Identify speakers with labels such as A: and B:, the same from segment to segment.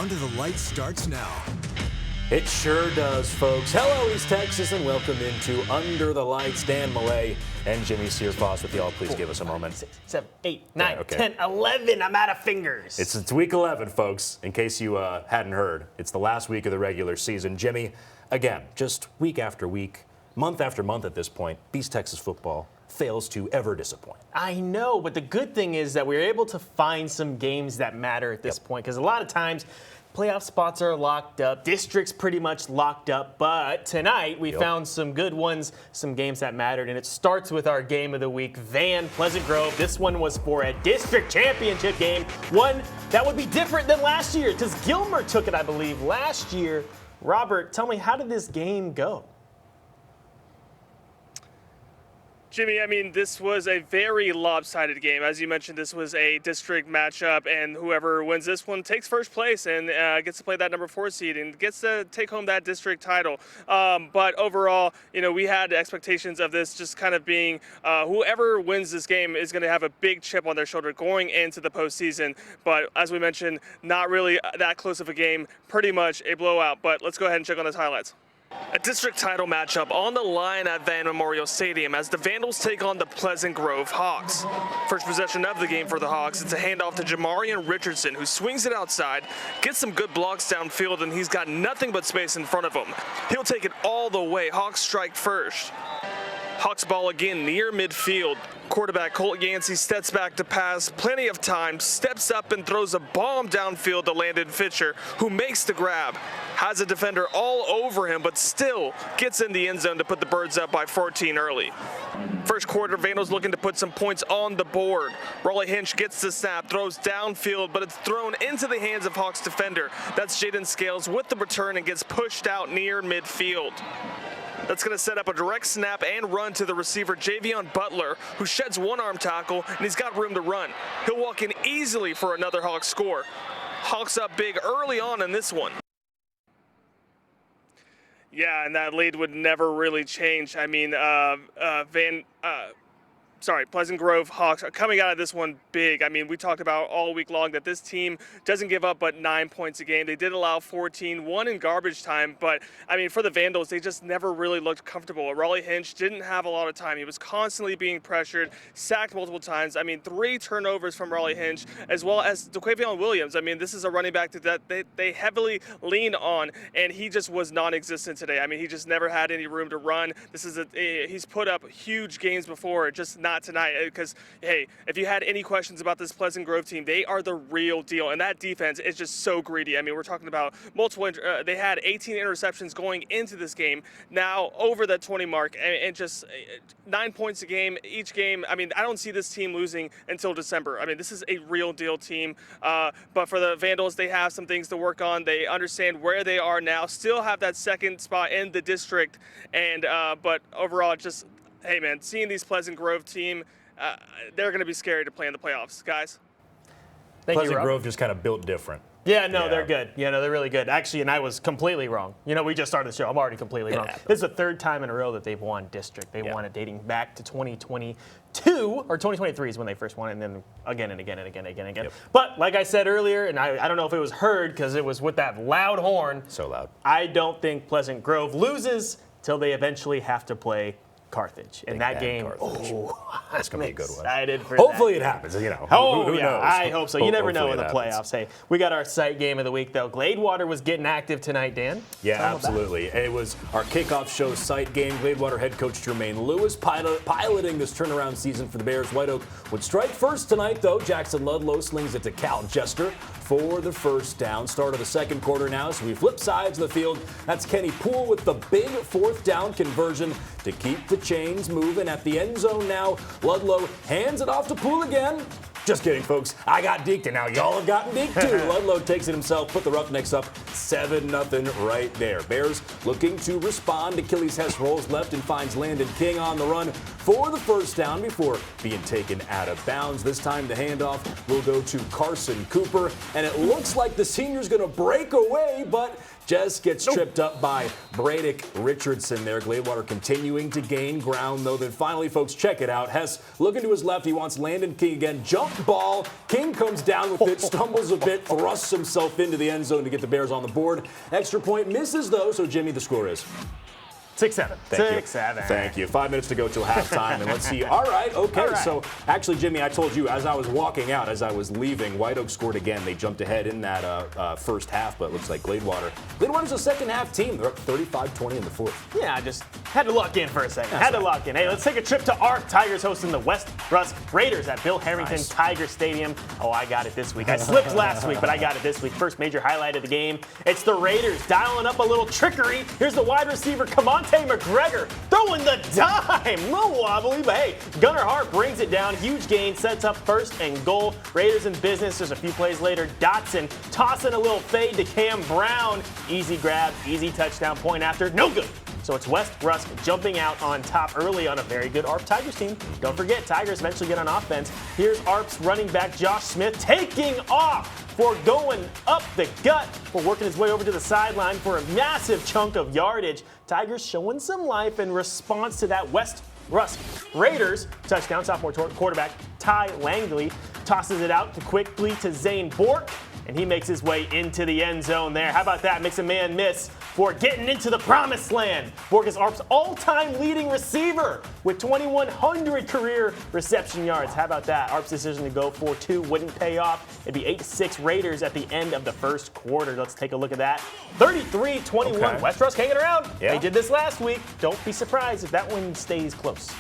A: Under the Lights starts now.
B: It sure does, folks. Hello, East Texas, and welcome into Under the Lights. Dan Millay and Jimmy Searfoss with y'all. Please give us a moment.
C: 6, 7, 8, 9,
B: okay.
C: 10, 11. I'm out of fingers.
B: It's week 11, folks, in case you hadn't heard. It's the last week of the regular season. Jimmy, again, just week after week, month after month at this point, East Texas football fails to ever disappoint.
C: I know, but the good thing is that we're able to find some games that matter at this point, because a lot of times playoff spots are locked up, districts pretty much locked up, but tonight we found some good ones, some games that mattered, and it starts with our game of the week, Van Pleasant Grove. This one was for a district championship game, one that would be different than last year, because Gilmer took it, I believe, last year. Robert, tell me, how did this game go?
D: Jimmy, I mean, this was a very lopsided game. As you mentioned, this was a district matchup, and whoever wins this one takes first place and gets to play that number 4 seed and gets to take home that district title. But overall, you know, we had expectations of this just kind of being whoever wins this game is going to have a big chip on their shoulder going into the postseason. But as we mentioned, not really that close of a game, pretty much a blowout. But let's go ahead and check on those highlights. A district title matchup on the line at Van Memorial Stadium as the Vandals take on the Pleasant Grove Hawks. First possession of the game for the Hawks, it's a handoff to Jamarian Richardson, who swings it outside, gets some good blocks downfield, and he's got nothing but space in front of him. He'll take it all the way. Hawks strike first. Hawks ball again near midfield. Quarterback Colt Yancey steps back to pass, plenty of time, steps up and throws a bomb downfield to Landon Fisher, who makes the grab. Has a defender all over him, but still gets in the end zone to put the Birds up by 14 early. First quarter, Vandals looking to put some points on the board. Raleigh Hinch gets the snap, throws downfield, but it's thrown into the hands of Hawks defender. That's Jaden Scales with the return and gets pushed out near midfield. That's going to set up a direct snap and run to the receiver, Javion Butler, who sheds one arm tackle, and he's got room to run. He'll walk in easily for another Hawks score. Hawks up big early on in this one. Yeah, and that lead would never really change. I mean, Pleasant Grove Hawks are coming out of this one big. I mean, we talked about all week long that this team doesn't give up but 9 points a game. They did allow 14, one in garbage time, but I mean, for the Vandals, they just never really looked comfortable. Raleigh Hinch didn't have a lot of time. He was constantly being pressured, sacked multiple times. I mean, 3 turnovers from Raleigh Hinch, as well as DeQuavion Williams. I mean, this is a running back that they heavily lean on, and he just was non-existent today. I mean, he just never had any room to run. This is he's put up huge games before, just not tonight, because hey, if you had any questions about this Pleasant Grove team, they are the real deal, and that defense is just so greedy. I mean, we're talking about multiple they had 18 interceptions going into this game, now over that 20 mark, and just 9 points a game each game. I mean, I don't see this team losing until December. I mean, this is a real deal team, but for the Vandals, they have some things to work on. They understand where they are now, still have that second spot in the district, and but overall, just hey, man, seeing these Pleasant Grove team, they're going to be scary to play in the playoffs, guys.
B: Pleasant Grove just kind of built different.
C: Yeah, no, they're good. Yeah, no, they're really good. Actually, and I was completely wrong. You know, we just started the show. I'm already completely wrong. This is the 3rd time in a row that they've won district. They won it dating back to 2022, or 2023 is when they first won it, and then again and again and again and again. Yep. But like I said earlier, and I don't know if it was heard because it was with that loud horn.
B: So loud.
C: I don't think Pleasant Grove loses till they eventually have to play Carthage. In that game,
B: that's going to be a good one.
C: Excited for
B: Hopefully it happens, you know. Who knows?
C: I hope so. You never know in the
B: happens.
C: playoffs. Hey, we got our site game of the week, though. Gladewater was getting active tonight, Dan.
B: Yeah, absolutely. It was our kickoff show site game. Gladewater head coach Jermaine Lewis piloting this turnaround season for the Bears. White Oak would strike first tonight, though. Jackson Ludlow slings it to Cal Jester for the first down. Start of the second quarter now, so we flip sides of the field. That's Kenny Poole with the big 4th down conversion to keep the chains moving at the end zone now. Ludlow hands it off to Poole again. Just kidding, folks. I got deked, and now y'all have gotten deked too. Ludlow takes it himself, put the Roughnecks up 7-0 right there. Bears looking to respond. Achilles Hess rolls left and finds Landon King on the run for the first down before being taken out of bounds. This time the handoff will go to Carson Cooper, and it looks like the senior's going to break away, but just gets tripped up by Bradick Richardson there. Gladewater continuing to gain ground, though. Then finally, folks, check it out. Hess looking to his left. He wants Landon King again. Jump ball. King comes down with it, stumbles a bit, thrusts himself into the end zone to get the Bears on the board. Extra point misses, though, so Jimmy, the score is
C: 6-7.
B: Thank you.
C: 6-7.
B: Thank you. 5 minutes to go till halftime, and let's see. All right, okay.
C: All right.
B: So actually, Jimmy, I told you as I was walking out, as I was leaving, White Oak scored again. They jumped ahead in that first half, but it looks like Gladewater's a second half team. They're up 35-20 in the fourth.
C: Yeah, I just had to lock in for a second. Had to lock in. Hey, let's take a trip to ARC. Tigers hosting the West Rusk Raiders at Bill Harrington Tiger Stadium. Oh, I got it this week. I slipped last week, but I got it this week. First major highlight of the game. It's the Raiders dialing up a little trickery. Here's the wide receiver, Camonte McGregor, throwing the dime. A little wobbly, but hey, Gunnar Hart brings it down. Huge gain, sets up first and goal. Raiders in business. Just a few plays later, Dotson tossing a little fade to Cam Brown. Easy grab, easy touchdown, point after, no good. So it's West Rusk jumping out on top early on a very good ARP Tigers team. Don't forget, Tigers eventually get on offense. Here's ARP's running back Josh Smith taking off for going up the gut, for working his way over to the sideline for a massive chunk of yardage. Tigers showing some life in response to that West Rusk Raiders touchdown. Sophomore quarterback Ty Langley tosses it out quickly to Zane Bork, and he makes his way into the end zone there. How about that? Makes a man miss for getting into the promised land. Bork is ARP's all-time leading receiver with 2,100 career reception yards. How about that? ARP's decision to go for two wouldn't pay off. It'd be 8-6 Raiders at the end of the first quarter. Let's take a look at that. 33-21.
B: Okay.
C: West Rusk hanging around.
B: Yeah.
C: They did this last week. Don't be surprised if that one stays close.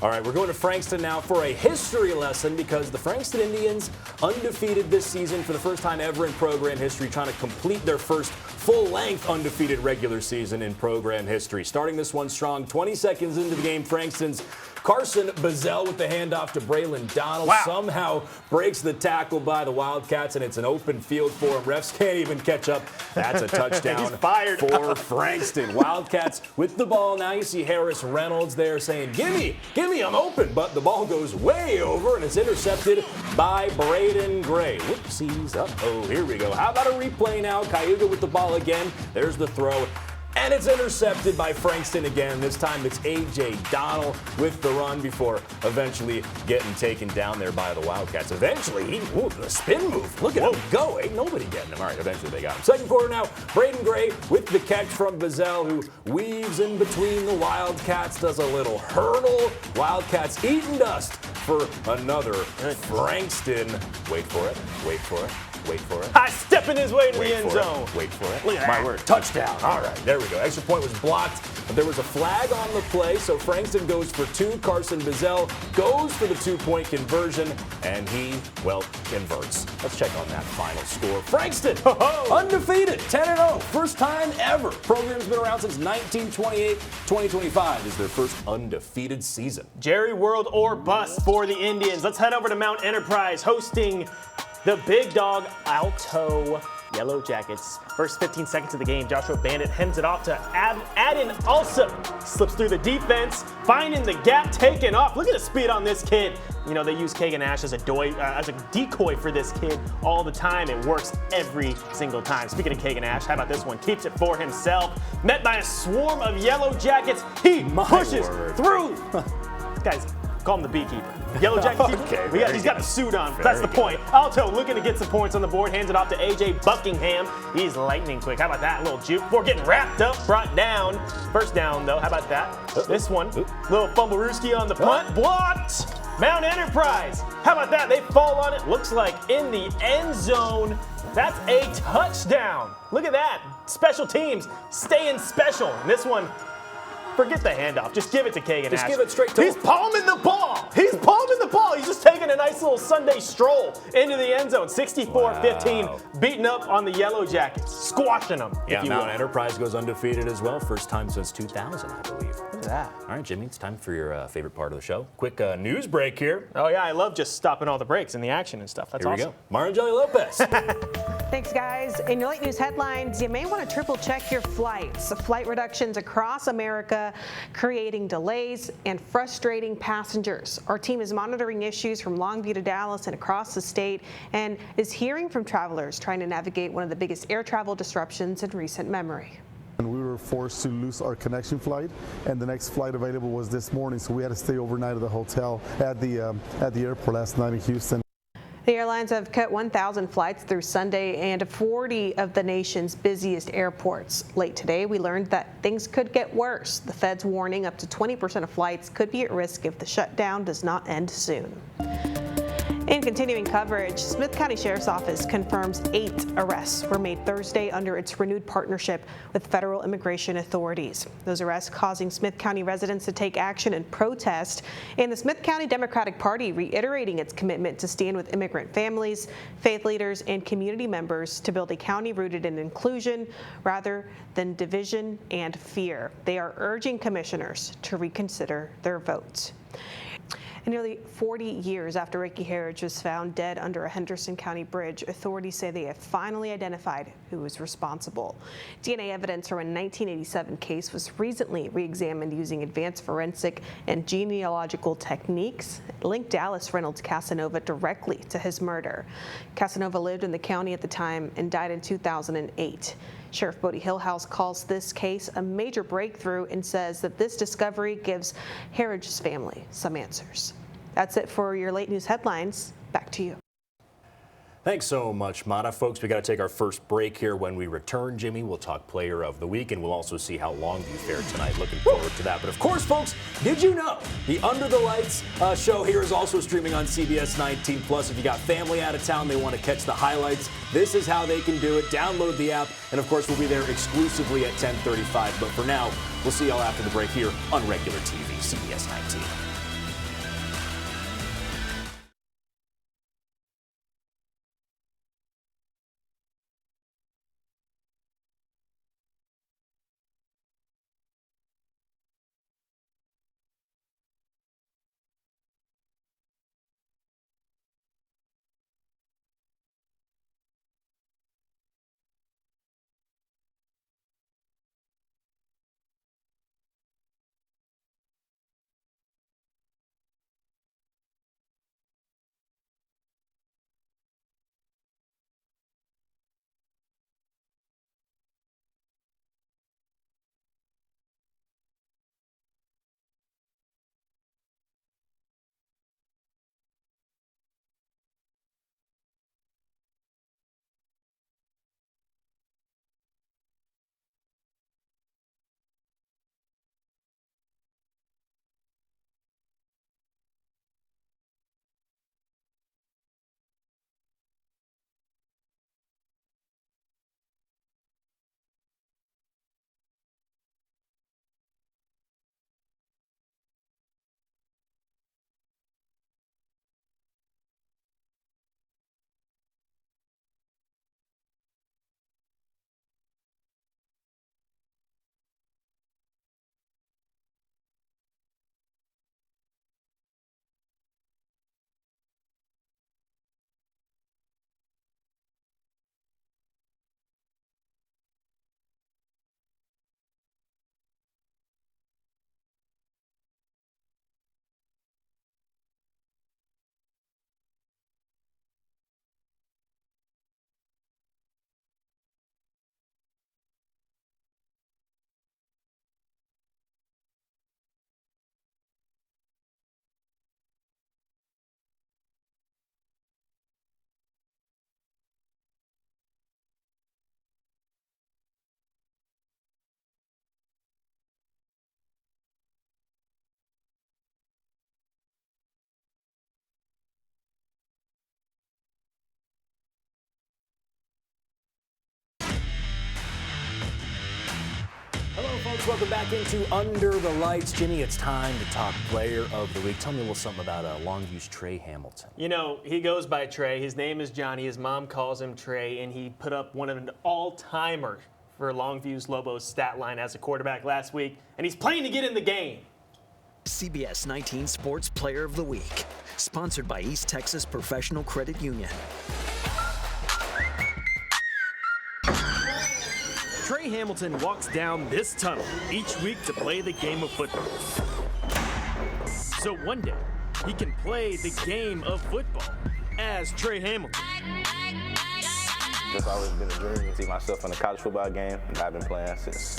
B: All right, we're going to Frankston now for a history lesson because the Frankston Indians, undefeated this season for the first time ever in program history, trying to complete their first full-length undefeated regular season in program history. Starting this one strong, 20 seconds into the game, Frankston's Carson Bazell with the handoff to Braylon Donald.
C: Wow.
B: Somehow breaks the tackle by the Wildcats, and it's an open field for him. Refs can't even catch up. That's a touchdown
C: He's fired.
B: for Frankston. Wildcats with the ball. Now you see Harris Reynolds there saying, gimme, I'm open. But the ball goes way over, and it's intercepted by Braden Gray. Whoopsies. Uh-oh, here we go. How about a replay now? Cayuga with the ball again. There's the throw. And it's intercepted by Frankston again. This time it's A.J. Donnell with the run before eventually getting taken down there by the Wildcats. Eventually, the spin move. Look at him go. Ain't nobody getting him. All right, eventually they got him. Second quarter now, Braden Gray with the catch from Bazell, who weaves in between the Wildcats, does a little hurdle. Wildcats eating dust for another Frankston. Wait for it.
C: High stepping his way to the end zone.
B: Wait for it.
C: Look at
B: My
C: that.
B: word. Touchdown. All right, there we go. Extra point was blocked, but there was a flag on the play, so Frankston goes for two. Carson Bazell goes for the two-point conversion, and he, converts. Let's check on that final score. Frankston, undefeated, 10-0. First time ever. Program's been around since 1928. 2025 is their first undefeated season.
C: Jerry World or bust for the Indians. Let's head over to Mount Enterprise hosting the big dog Alto Yellow Jackets. First 15 seconds of the game, Joshua Bandit hands it off to Adin Alsop. Slips through the defense, finding the gap, taking off. Look at the speed on this kid. You know, they use Kagan Ash as a decoy for this kid all the time. It works every single time. Speaking of Kagan Ash, how about this one? Keeps it for himself. Met by a swarm of Yellow Jackets. He pushes through. Guys, call him the beekeeper. Yellow Jacket.
B: Okay,
C: he's got the suit on. That's the point. Alto looking to get some points on the board. Hands it off to A.J. Buckingham. He's lightning quick. How about that? Little juke before getting wrapped up, brought down. First down, though. How about that? This one. Little fumblerooski on the punt. Blocked. Mount Enterprise. How about that? They fall on it. Looks like in the end zone. That's a touchdown. Look at that. Special teams staying special. And this one, forget the handoff. Just give it to Kagan Ash.
B: Just give it straight to him.
C: He's palming the ball. He's just taking a nice little Sunday stroll into the end zone. 64-15, beating up on the Yellow Jackets, squashing them.
B: Yeah,
C: if you
B: Mount
C: will.
B: Enterprise goes undefeated as well. First time since 2000, I believe.
C: to that.
B: All right, Jimmy, it's time for your favorite part of the show. Quick news break here.
C: Oh, yeah, I love just stopping all the breaks and the action and stuff. That's
B: Here
C: awesome.
B: we go. Marangeli Lopez.
A: Thanks, guys. In your late news headlines, you may want to triple check your flights. Flight reductions across America creating delays and frustrating passengers. Our team is monitoring issues from Longview to Dallas and across the state and is hearing from travelers trying to navigate one of the biggest air travel disruptions in recent memory.
E: And we were forced to lose our connection flight, and the next flight available was this morning, so we had to stay overnight at the hotel at the airport last night in Houston.
A: The airlines have cut 1,000 flights through Sunday and 40 of the nation's busiest airports. Late today, we learned that things could get worse. The Fed's warning up to 20% of flights could be at risk if the shutdown does not end soon. In continuing coverage, Smith County Sheriff's Office confirms 8 arrests were made Thursday under its renewed partnership with federal immigration authorities. Those arrests causing Smith County residents to take action and protest, and the Smith County Democratic Party reiterating its commitment to stand with immigrant families, faith leaders, and community members to build a county rooted in inclusion rather than division and fear. They are urging commissioners to reconsider their votes. And nearly 40 years after Ricky Harridge was found dead under a Henderson County bridge, authorities say they have finally identified who was responsible. DNA evidence from a 1987 case was recently re-examined using advanced forensic and genealogical techniques. It linked Dallas Reynolds Casanova directly to his murder. Casanova lived in the county at the time and died in 2008. Sheriff Bodie Hillhouse calls this case a major breakthrough and says that this discovery gives Harridge's family some answers. That's it for your late news headlines. Back to you.
B: Thanks so much, Mata. Folks, we got to take our first break here. When we return, Jimmy, we'll talk player of the week, and we'll also see how Longview fared tonight. Looking forward to that. But of course, folks, did you know the Under the Lights show here is also streaming on CBS19's? If you got family out of town, they want to catch the highlights, this is how they can do it. Download the app, and of course, we'll be there exclusively at 10:35. But for now, we'll see y'all after the break here on regular TV, CBS19. Hello, folks. Welcome back into Under the Lights. Jimmy, it's time to talk player of the week. Tell me a little something about Longview's Trey Hamilton.
C: You know, he goes by Trey. His name is Johnny. His mom calls him Trey, and he put up one of an all-timer for Longview's Lobos stat line as a quarterback last week, and he's playing to get in the game.
F: CBS19 Sports Player of the Week, sponsored by East Texas Professional Credit Union.
C: Trey Hamilton walks down this tunnel each week to play the game of football. So one day, he can play the game of football as Trey Hamilton.
G: It's always been a dream to see myself in a college football game, and I've been playing since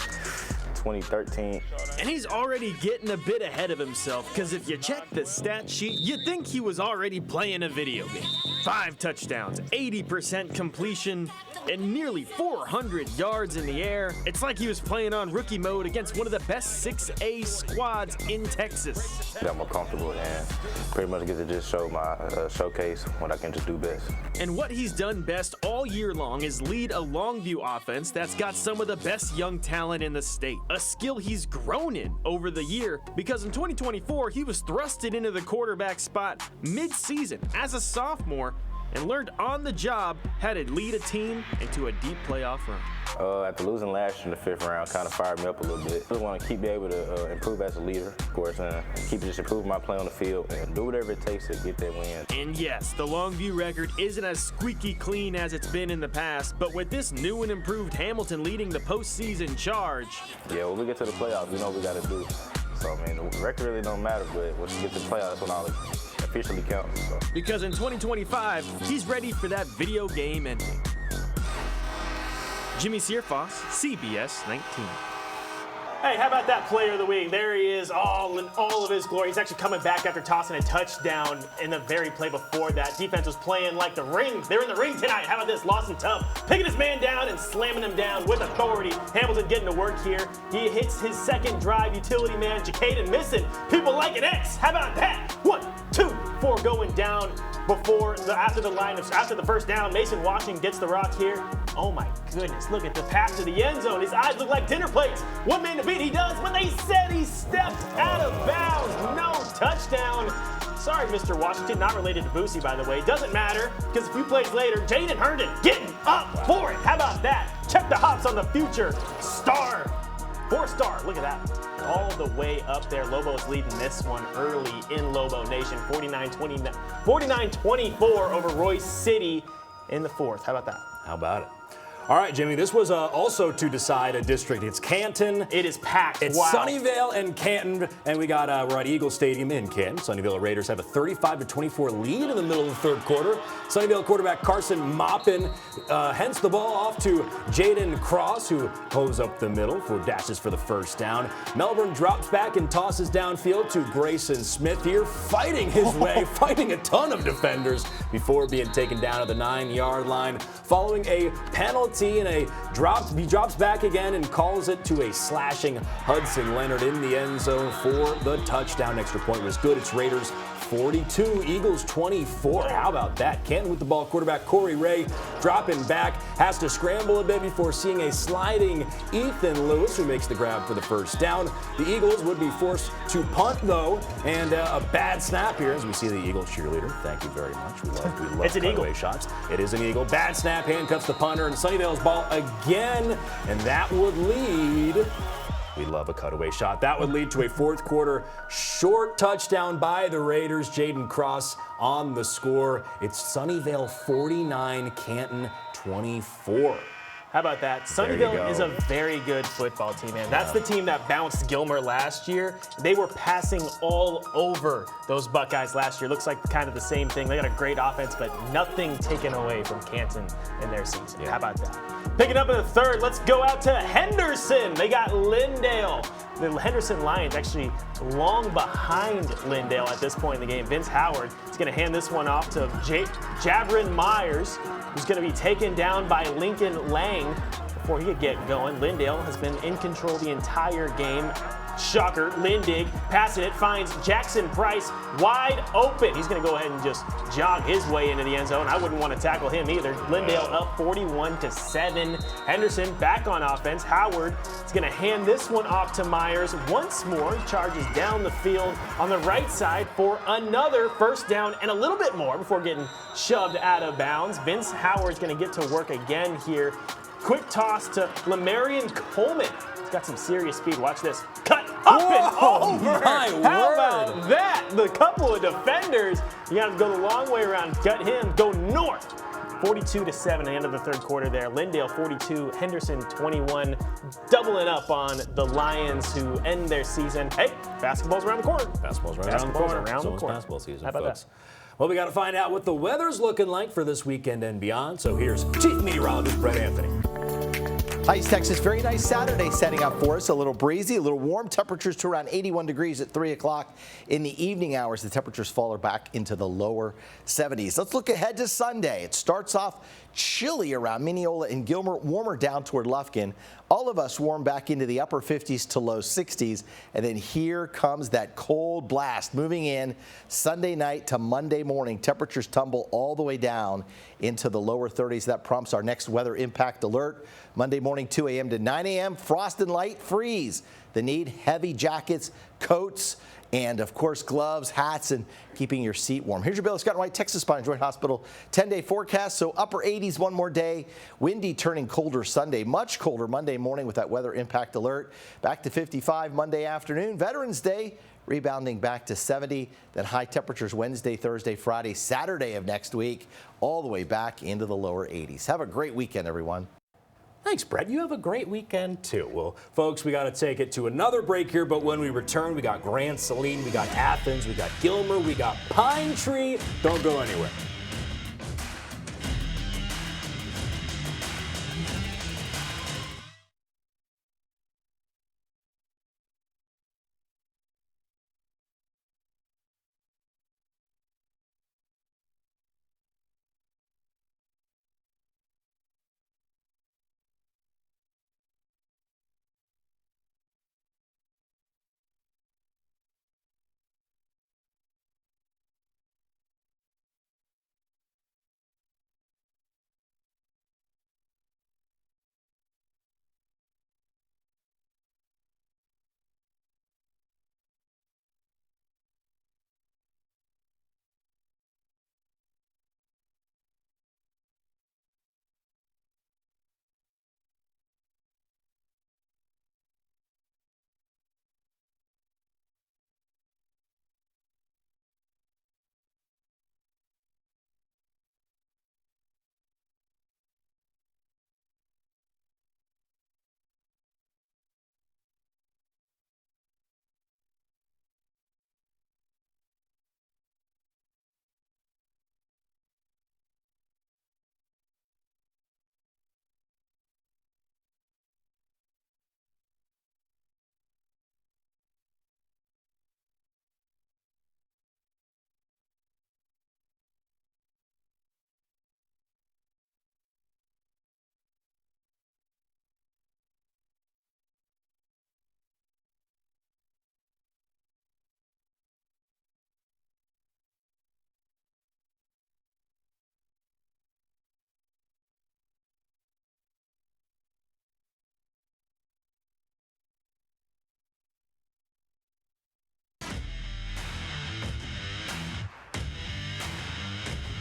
G: 2013.
C: And he's already getting a bit ahead of himself, because if you check the stat sheet, you'd think he was already playing a video game. 5 touchdowns, 80% completion, and nearly 400 yards in the air. It's like he was playing on rookie mode against one of the best 6A squads in Texas.
G: I'm more comfortable and pretty much get to just show my showcase what I can just do best.
C: And what he's done best all year long is lead a Longview offense that's got some of the best young talent in the state. A skill he's grown in over the year, because in 2024, he was thrusted into the quarterback spot mid-season as a sophomore and learned on the job how to lead a team into a deep playoff run.
G: After losing last year in the 5th round, kind of fired me up a little bit. I just want to keep being able to improve as a leader, of course, and keep just improving my play on the field and do whatever it takes to get that win.
C: And yes, the Longview record isn't as squeaky clean as it's been in the past, but with this new and improved Hamilton leading the postseason charge.
G: Yeah, when we get to the playoffs, we know what we got to do. So, I mean, the record really don't matter, but once you get to the playoffs, that's when all officially counts. So.
C: Because in 2025, he's ready for that video game ending. Jimmy Searfoss, CBS 19. Hey, how about that player of the week? There he is, all in all of his glory. He's actually coming back after tossing a touchdown in the very play before that. Defense was playing like the ring. They're in the ring tonight. How about this? Lawson Tubb picking his man down and slamming him down with authority. Hamilton getting to work here. He hits his second drive. Utility man, Jacaden missing. People like an X. How about that? 1, 2, 4 going down after the first down. Mason Washington gets the rock here. Oh my goodness, look at the pass to the end zone. His eyes look like dinner plates. One man to beat, he does, but they said he stepped out of bounds. No touchdown. Sorry, Mr. Washington, not related to Boosie, by the way. Doesn't matter, because a few plays later, Jaden Herndon getting up for it. How about that? Check the hops on the future star. 4-star, look at that. All the way up there. Lobos leading this one early in Lobo Nation. 49-24 over Royce City in the 4th. How about that?
B: How about it? All right, Jimmy, this was also to decide a district. It's Canton.
C: It is packed.
B: It's
C: wow.
B: Sunnyvale and Canton, and we're at Eagle Stadium in Canton. Sunnyvale Raiders have a 35-24 lead in the middle of the 3rd quarter. Sunnyvale quarterback Carson Moppin hents the ball off to Jaden Cross, who pulls up the middle for dashes for the first down. Melbourne drops back and tosses downfield to Grayson Smith here, fighting his way, fighting a ton of defenders before being taken down at the 9-yard line. Following a penalty and he drops back again and calls it to a slashing Hudson Leonard in the end zone for the touchdown. Extra point was good. It's Raiders 42, Eagles 24. How about that? Canton with the ball. Quarterback Corey Ray dropping back, has to scramble a bit before seeing a sliding Ethan Lewis, who makes the grab for the first down. The Eagles would be forced to punt, though, and a bad snap here as we see the Eagle cheerleader. Thank you very much. We love
C: it's an
B: cutaway
C: eagle.
B: shots. It is an Eagle. Bad snap, handcuffs the punter, and Sunnyvale's ball again, and that would lead. We love a cutaway shot. That would lead to a 4th quarter short touchdown by the Raiders. Jaden Cross on the score. It's Sunnyvale 49, Canton 24.
C: How about that? Sunnyvale is a very good football team, man. That's the team that bounced Gilmer last year. They were passing all over those Buckeyes last year. Looks like kind of the same thing. They got a great offense, but nothing taken away from Canton in their season. Yeah. How about that? Picking up in the 3rd, let's go out to Henderson. They got Lindale. The Henderson Lions actually long behind Lindale at this point in the game. Vince Howard is going to hand this one off to Jabrin Myers, who's going to be taken down by Lincoln Lang before he could get going. Lindale has been in control the entire game. Shocker, Lindig passing it, finds Jackson Price wide open. He's going to go ahead and just jog his way into the end zone. I wouldn't want to tackle him either. Lindale up 41-7. Henderson back on offense. Howard is going to hand this one off to Myers once more. Charges down the field on the right side for another first down and a little bit more before getting shoved out of bounds. Vince Howard's going to get to work again here Quick toss to Lamarian Coleman. He's got some serious speed. Watch this. Cut up and over.
B: My
C: How
B: word.
C: about that? The couple of defenders. You got to go the long way around. Gut him. Go north. 42-7 at the end of the third quarter there. Lindale 42, Henderson 21, doubling up on the Lions who end their season. Hey, basketball's around the corner.
B: Basketball's right
C: Basketball's
B: around the corner.
C: around the
B: So is
C: corner.
B: basketball season,
C: How about
B: folks.
C: that?
B: Well, we got to find out what the weather's looking like for this weekend and beyond. So here's Chief Meteorologist Brett Anthony.
H: Hi, East Texas. Very nice Saturday setting up for us. A little breezy, a little warm. Temperatures to around 81 degrees at 3 o'clock. In the evening hours, the temperatures fall back into the lower 70s. Let's look ahead to Sunday. It starts off chilly around Mineola and Gilmer, warmer down toward Lufkin. All of us warm back into the upper 50s to low 60s. And then here comes that cold blast moving in Sunday night to Monday morning. Temperatures tumble all the way down into the lower 30s. That prompts our next weather impact alert. Monday morning, 2 a.m. to 9 a.m., frost and light freeze. The need, heavy jackets, coats, and of course gloves, hats, and keeping your seat warm. Here's your Baylor Scott & White Texas Spine Joint Hospital 10-day forecast. So upper 80s one more day. Windy turning colder Sunday, much colder Monday morning with that weather impact alert. Back to 55 Monday afternoon. Veterans Day rebounding back to 70. Then high temperatures Wednesday, Thursday, Friday, Saturday of next week, all the way back into the lower 80s. Have a great weekend, everyone.
B: Thanks, Brett. You have a great weekend, too. Well, folks, we got to take it to another break here, but when we return, we got Grand Saline, we got Athens, we got Gilmer, we got Pine Tree. Don't go anywhere.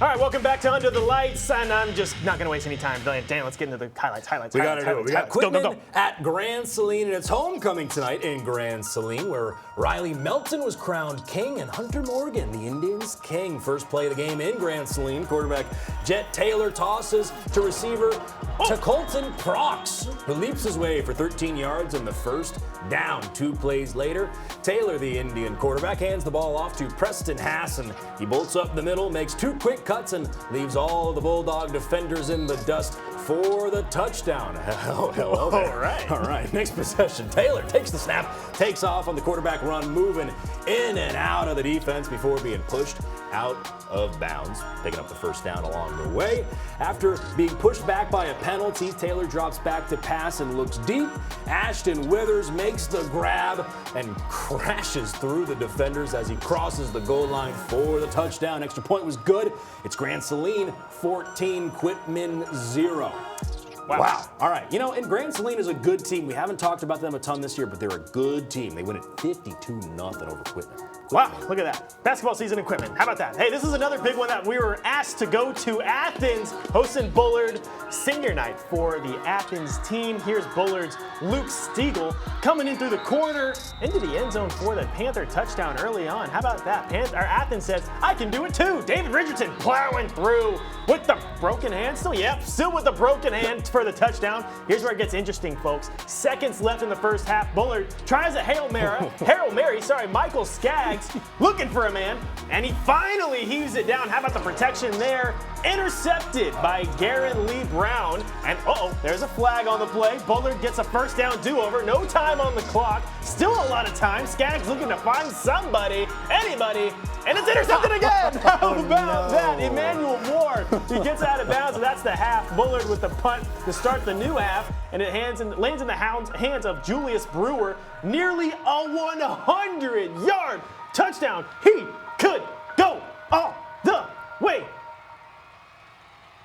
C: All right, welcome back to Under the Lights, and I'm just not going to waste any time. Dan, let's get into the highlights.
B: We got to do it. We got Quitman
C: Go.
B: at Grand Saline, and it's homecoming tonight in Grand Saline, where Riley Melton was crowned king and Hunter Morgan, the Indians' king. First play of the game in Grand Saline. Quarterback Jet Taylor tosses to receiver to Colton Prox, who leaps his way for 13 yards in the first down. 2 plays later, Taylor, the Indian quarterback, hands the ball off to Preston Hassan. He bolts up the middle, makes 2 quick cuts, and leaves all of the Bulldog defenders in the dust for the touchdown. Hello there. All right. Next possession. Taylor takes the snap, takes off on the quarterback run, moving in and out of the defense before being pushed out of bounds, picking up the first down along the way. After being pushed back by a penalty, Taylor drops back to pass and looks deep. Ashton Withers makes the grab and crashes through the defenders as he crosses the goal line for the touchdown. Extra point was good. It's Grand Saline 14, Quitman 0. Wow. All right. You know, and Grand Saline is a good team. We haven't talked about them a ton this year, but they're a good team. They win it 52-0 over Quitman.
C: Wow, look at that. Basketball season equipment. How about that? Hey, this is another big one that we were asked to go to Athens, hosting Bullard senior night for the Athens team. Here's Bullard's Luke Stiegel coming in through the corner into the end zone for the Panther touchdown early on. How about that? Athens says, I can do it too. David Richardson plowing through with the broken hand. Still with the broken hand for the touchdown. Here's where it gets interesting, folks. Seconds left in the first half. Bullard tries a Hail Mary. Michael Skaggs looking for a man, and he finally heaves it down. How about the protection there? Intercepted by Garen Lee Brown. And there's a flag on the play. Bullard gets a first down do-over. No time on the clock. Still a lot of time. Skaggs looking to find somebody, anybody, and it's intercepted again. How about that? Emmanuel Moore, he gets out of bounds, and that's the half. Bullard with the punt to start the new half, and it lands in the hands of Julius Brewer. Nearly a 100-yard touchdown. He could go all the way.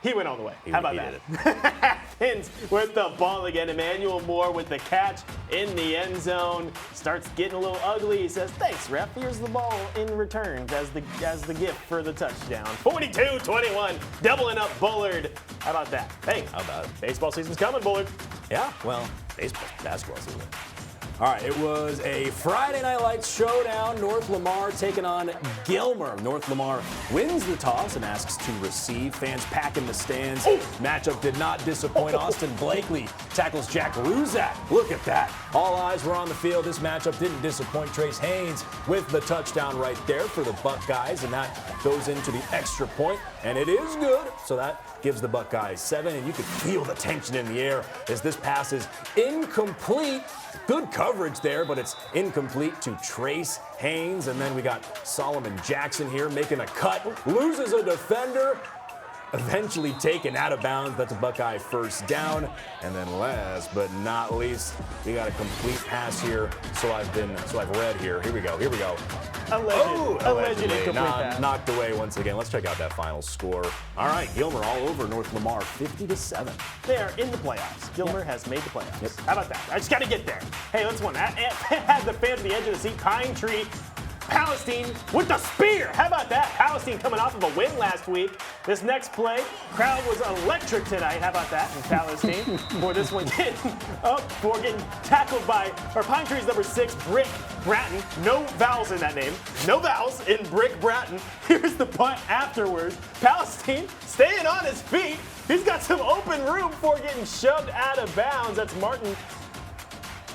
C: He went all the way. How about that? Athens with the ball again. Emmanuel Moore with the catch in the end zone. Starts getting a little ugly. He says, thanks, ref. Here's the ball in return as the gift for the touchdown. 42-21, doubling up Bullard. How about that? Hey,
B: how about it?
C: Baseball season's coming, Bullard.
B: Yeah, well, basketball season. All right, it was a Friday Night Lights showdown. North Lamar taking on Gilmer. North Lamar wins the toss and asks to receive. Fans pack in the stands. Matchup did not disappoint. Austin Blakely tackles Jack Ruzak. Look at that. All eyes were on the field. This matchup didn't disappoint. Trace Haynes with the touchdown right there for the Buckeyes, and that goes into the extra point, and it is good. So that gives the Buckeyes 7, and you could feel the tension in the air as this pass is incomplete. Good coverage there, but it's incomplete to Trace Haynes. And then we got Solomon Jackson here making a cut, loses a defender, eventually taken out of bounds. That's a Buckeye first down. And then last but not least, we got a complete pass here. So I've read here. Here we go.
C: Alleged incomplete pass.
B: Knocked away once again. Let's check out that final score. All right, Gilmer all over North Lamar, 50-7.
C: They are in the playoffs. Gilmer has made the playoffs. Yep. How about that? I just got to get there. Hey, let's one. Had the fans at the edge of the seat. Pine Tree. Palestine with the spear. How about that? Palestine coming off of a win last week. This next play, crowd was electric tonight. How about that in Palestine? For this one getting tackled by Pine Tree's number 6, Brick Bratton. No vowels in that name. No vowels in Brick Bratton. Here's the punt afterwards. Palestine staying on his feet. He's got some open room before getting shoved out of bounds. That's Martin.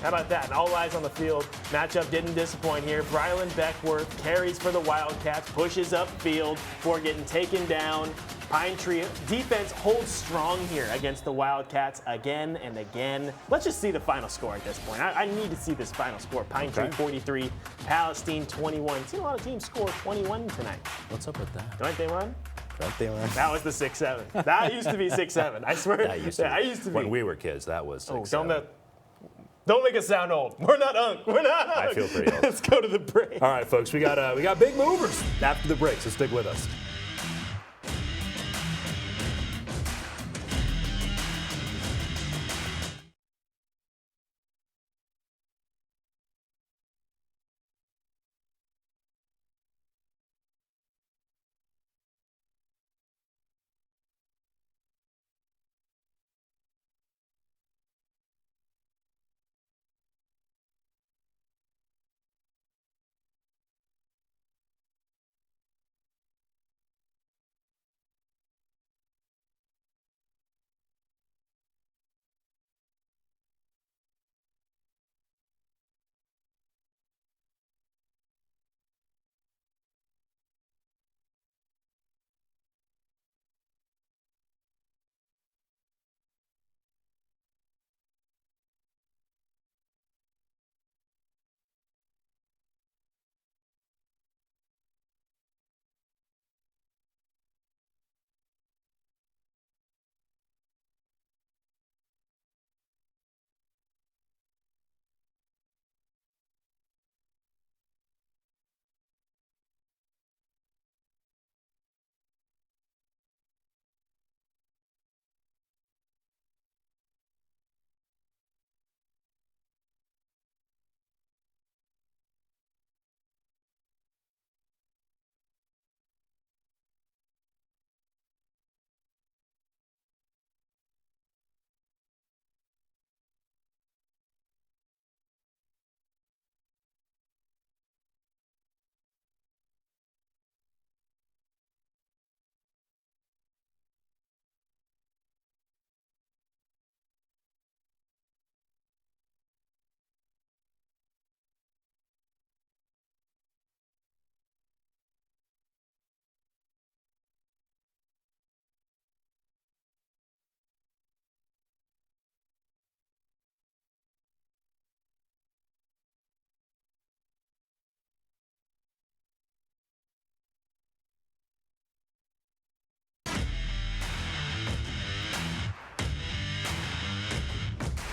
C: How about that? And all eyes on the field. Matchup didn't disappoint here. Brylan Beckworth carries for the Wildcats, pushes upfield before getting taken down. Pine Tree defense holds strong here against the Wildcats again and again. Let's just see the final score at this point. I need to see this final score. Pine Tree 43, Palestine 21. Seen a lot of teams score 21 tonight.
B: What's up with that?
C: Don't they run?
B: Don't they run?
C: That was the 6-7. That used to be 6-7. I swear.
B: That used to be.
C: I used to be.
B: When we were kids, that was 6-7.
C: Don't make us sound old. We're not unk. We're not unk.
B: I feel pretty old.
C: Let's go to the break.
B: All right, folks, we got big movers after the break, so stick with us.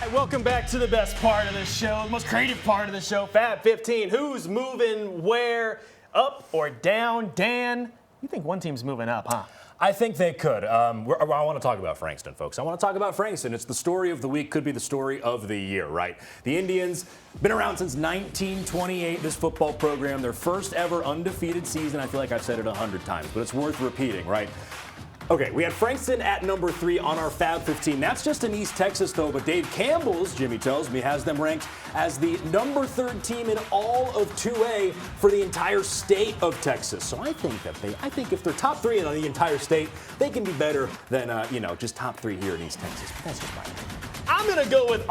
C: right, welcome back to the best part of the show, the most creative part of the show, Fab 15. Who's moving where, up or down? Dan, you think one team's moving up, huh?
B: I think they could. I want to talk about Frankston, folks. I want to talk about Frankston. It's the story of the week, could be the story of the year, right? The Indians, been around since 1928, this football program, their first ever undefeated season. I feel like I've said it 100 times, but it's worth repeating, right? Okay, we had Frankston at number 3 on our Fab 15. That's just in East Texas, though, but Dave Campbell's, Jimmy tells me, has them ranked as the number 3rd team in all of 2A for the entire state of Texas. So I think if they're top 3 in the entire state, they can be better than, just top 3 here in East Texas. But that's just my opinion.
C: I'm going to go with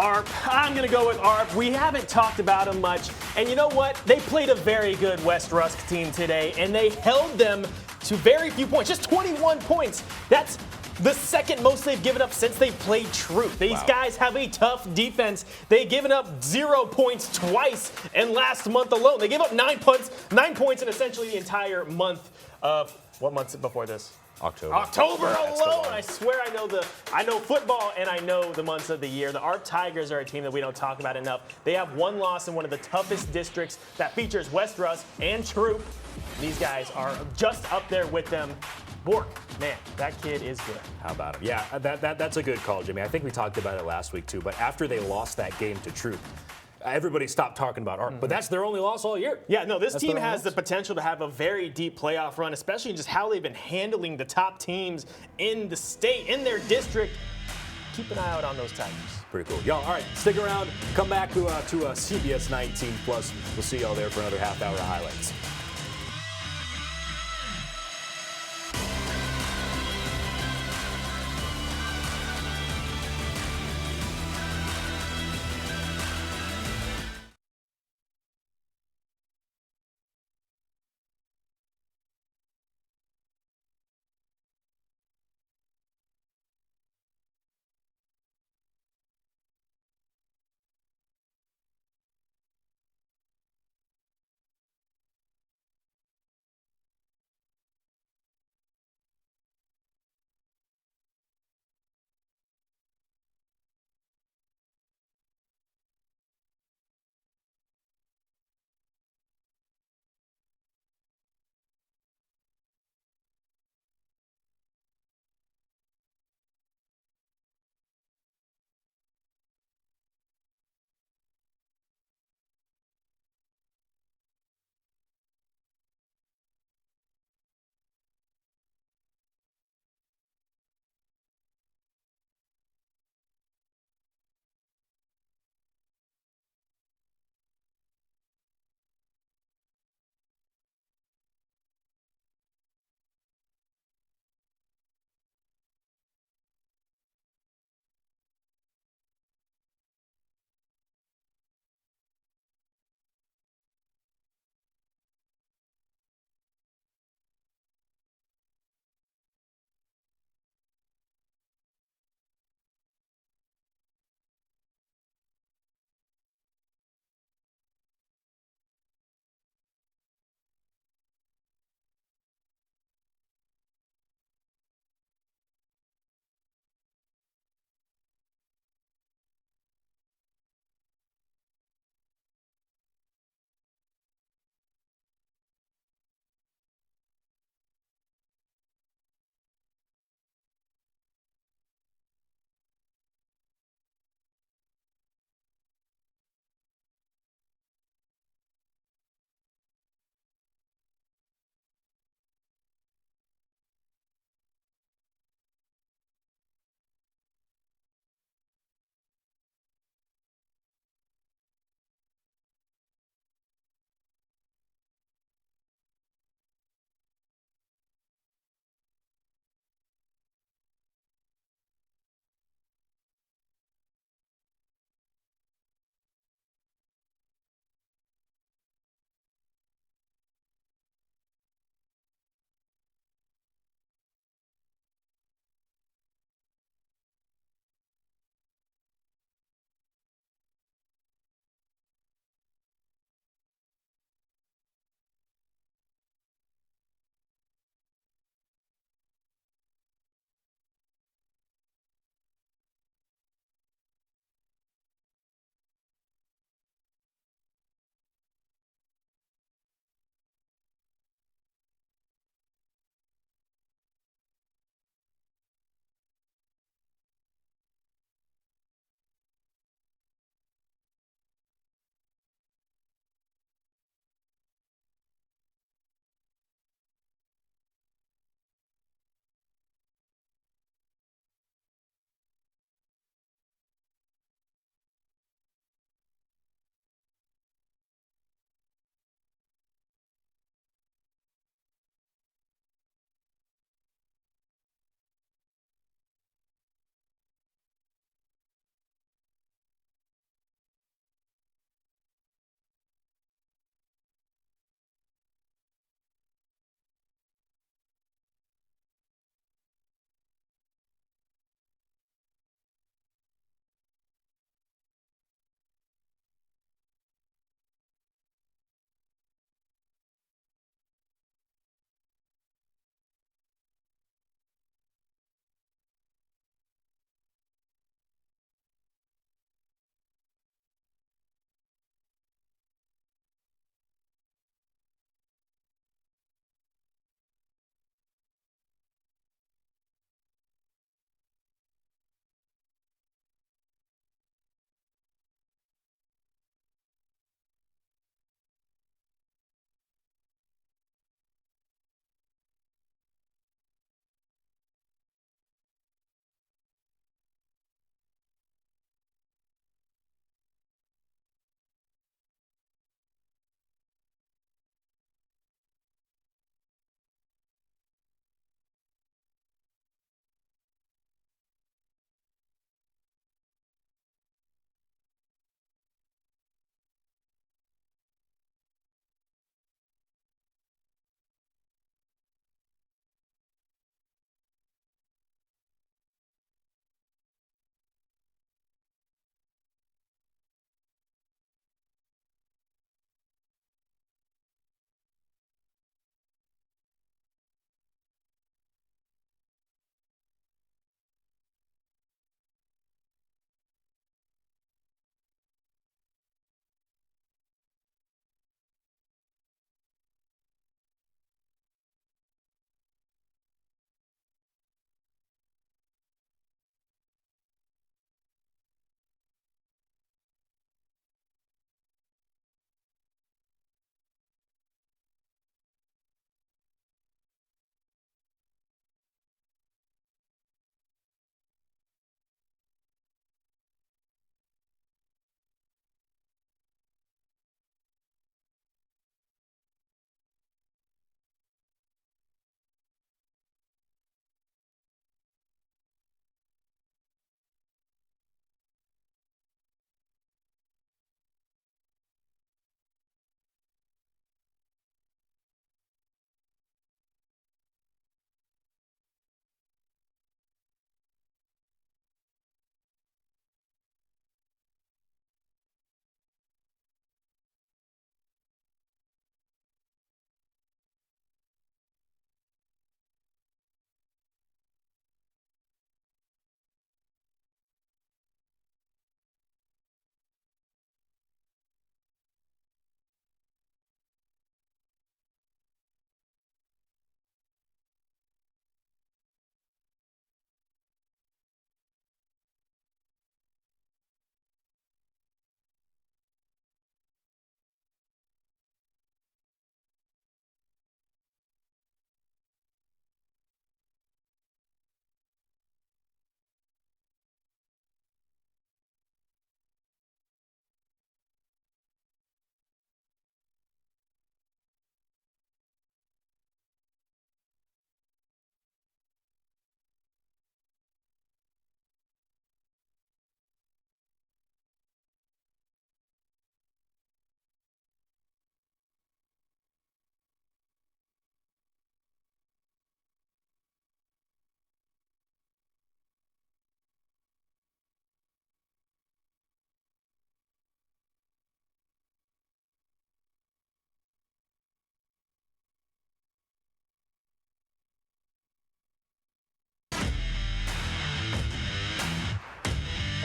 C: ARP. We haven't talked about them much. And you know what? They played a very good West Rusk team today, and they held them to very few points, just 21 points. That's the second most they've given up since they played Truth. These guys have a tough defense. They've given up 0 points twice in last month alone. They gave up 9 points in essentially the entire month of, what month before this? October alone. I swear I know football and I know the months of the year. The ARP Tigers are a team that we don't talk about enough. They have one loss in one of the toughest districts that features West Rusk and Troop. These guys are just up there with them. Bork, man, that kid is good.
B: How about him? Yeah, that's a good call, Jimmy. I think we talked about it last week too, but after they lost that game to Troop, everybody stopped talking about ARP, but that's their only loss all year.
C: Yeah, no, this team has the potential to have a very deep playoff run, especially in just how they've been handling the top teams in the state, in their district. Keep an eye out on those Tigers.
B: Pretty cool. Y'all, all right, stick around. Come back to CBS 19 Plus. We'll see y'all there for another half-hour of highlights.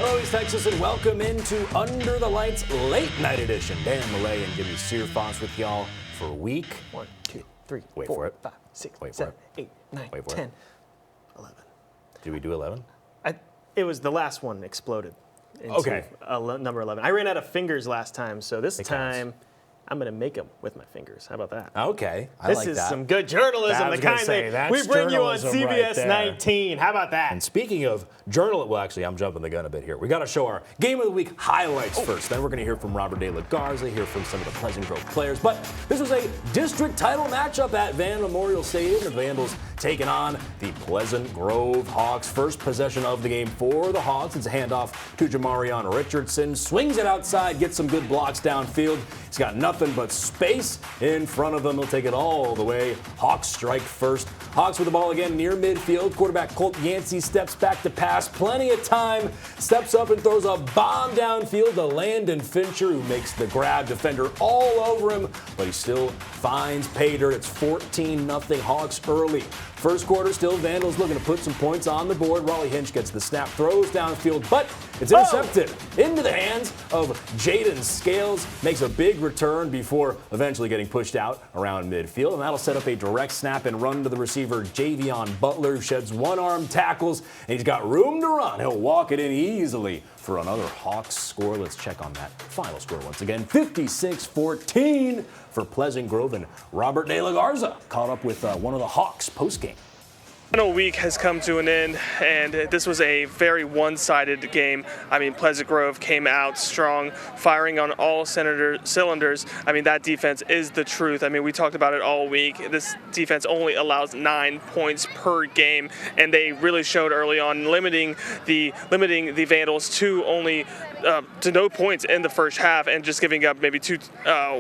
B: Hello, East Texas, and welcome into Under the Lights Late Night Edition. Dan Millay and Jimmy Searfoss with y'all for week.
C: 1, 2, 3,
B: Wait for
C: 4,
B: it.
C: 5, 6,
B: Wait for
C: 7,
B: it.
C: 8, 9,
B: Wait for
C: 10,
B: it.
C: 11.
B: Did we do 11?
C: It was the last one exploded into
B: Okay.
C: Number 11. I ran out of fingers last time, so this
B: It
C: time
B: counts.
C: I'm going to make them with my fingers. How about that?
B: Okay.
C: This
H: like
C: is
H: that.
C: some good journalism,
B: I
C: the
B: was gonna
C: kind
B: say,
C: that
B: that's
C: we bring you on
B: journalism right there.
C: CBS19. How about that?
B: And speaking of well, actually, I'm jumping the gun a bit here. We got to show our Game of the Week highlights first. Then we're going to hear from Robert De La Garza, hear from some of the Pleasant Grove players. But this was a district title matchup at Van Memorial Stadium. The Vandals taking on the Pleasant Grove Hawks. First possession of the game for the Hawks. It's a handoff to Jamarion Richardson. Swings it outside, gets some good blocks downfield. He's got nothing but space in front of him. He'll take it all the way. Hawks strike first. Hawks with the ball again near midfield. Quarterback Colt Yancey steps back to pass. Plenty of time. Steps up and throws a bomb downfield to Landon Fincher, who makes the grab. Defender all over him, but he still finds pay dirt. It's 14-0 Hawks early. First quarter, still Vandals looking to put some points on the board. Raleigh Hinch gets the snap, throws downfield, but it's intercepted into the hands of Jaden Scales. Makes a big return before eventually getting pushed out around midfield, and that'll set up a direct snap and run to the receiver, Javion Butler, who sheds one-arm tackles, and he's got room to run. He'll walk it in easily for another Hawks score. Let's check on that final score once again. 56-14 for Pleasant Grove, and Robert De La Garza caught up with one of the Hawks postgame.
D: Final week has come to an end, and this was a very one-sided game. I mean, Pleasant Grove came out strong, firing on all cylinders. I mean, that defense is the truth. I mean, we talked about it all week. This defense only allows 9 points per game, and they really showed early on, limiting the Vandals to only to no points in the first half, and just giving up maybe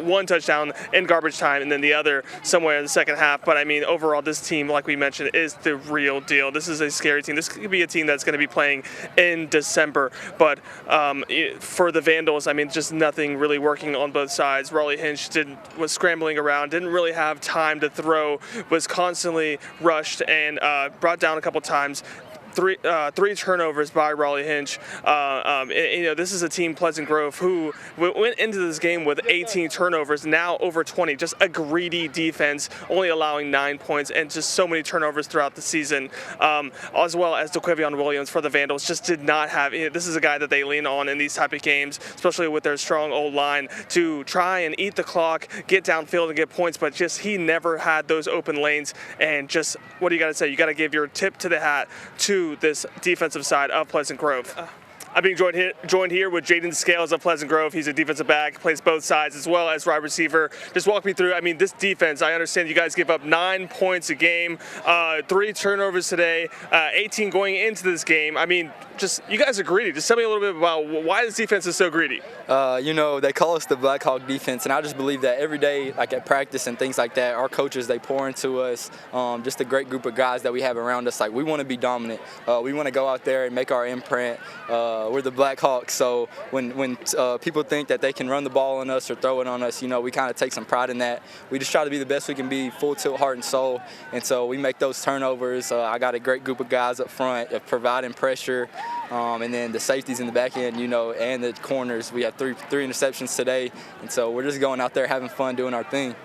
D: one touchdown in garbage time, and then the other somewhere in the second half. But I mean, overall, this team, like we mentioned, is the real deal. This is a scary team. This could be a team that's going to be playing in December. But for the Vandals, I mean, just nothing really working on both sides. Raleigh Hinch was scrambling around, didn't really have time to throw, was constantly rushed and brought down a couple times. Three turnovers by Raleigh Hinch. This is a team, Pleasant Grove, who went into this game with 18 turnovers, now over 20. Just a greedy defense, only allowing 9 points, and just so many turnovers throughout the season. As well as DeQuavion Williams for the Vandals, just did not have. This is a guy that they lean on in these type of games, especially with their strong old line, to try and eat the clock, get downfield and get points. But just he never had those open lanes. And just what do you got to say? You got to give your tip to the hat to this defensive side of Pleasant Grove. I'm being joined here with Jaden Scales of Pleasant Grove. He's a defensive back, plays both sides, as well as wide receiver. Just walk me through, I mean, this defense, I understand you guys give up 9 points a game, 3 turnovers today, 18 going into this game. I mean, just, you guys are greedy. Just tell me a little bit about why this defense is so greedy.
I: They call us the Black Hawk defense, and I just believe that every day, like at practice and things like that, our coaches, they pour into us, just a great group of guys that we have around us. Like, we want to be dominant. We want to go out there and make our imprint. We're the Black Hawks, so when people think that they can run the ball on us or throw it on us, we kind of take some pride in that. We just try to be the best we can be, full tilt, heart and soul, and so we make those turnovers. I got a great group of guys up front providing pressure, and then the safeties in the back end, and the corners. We had three interceptions today, and so we're just going out there having fun doing our thing.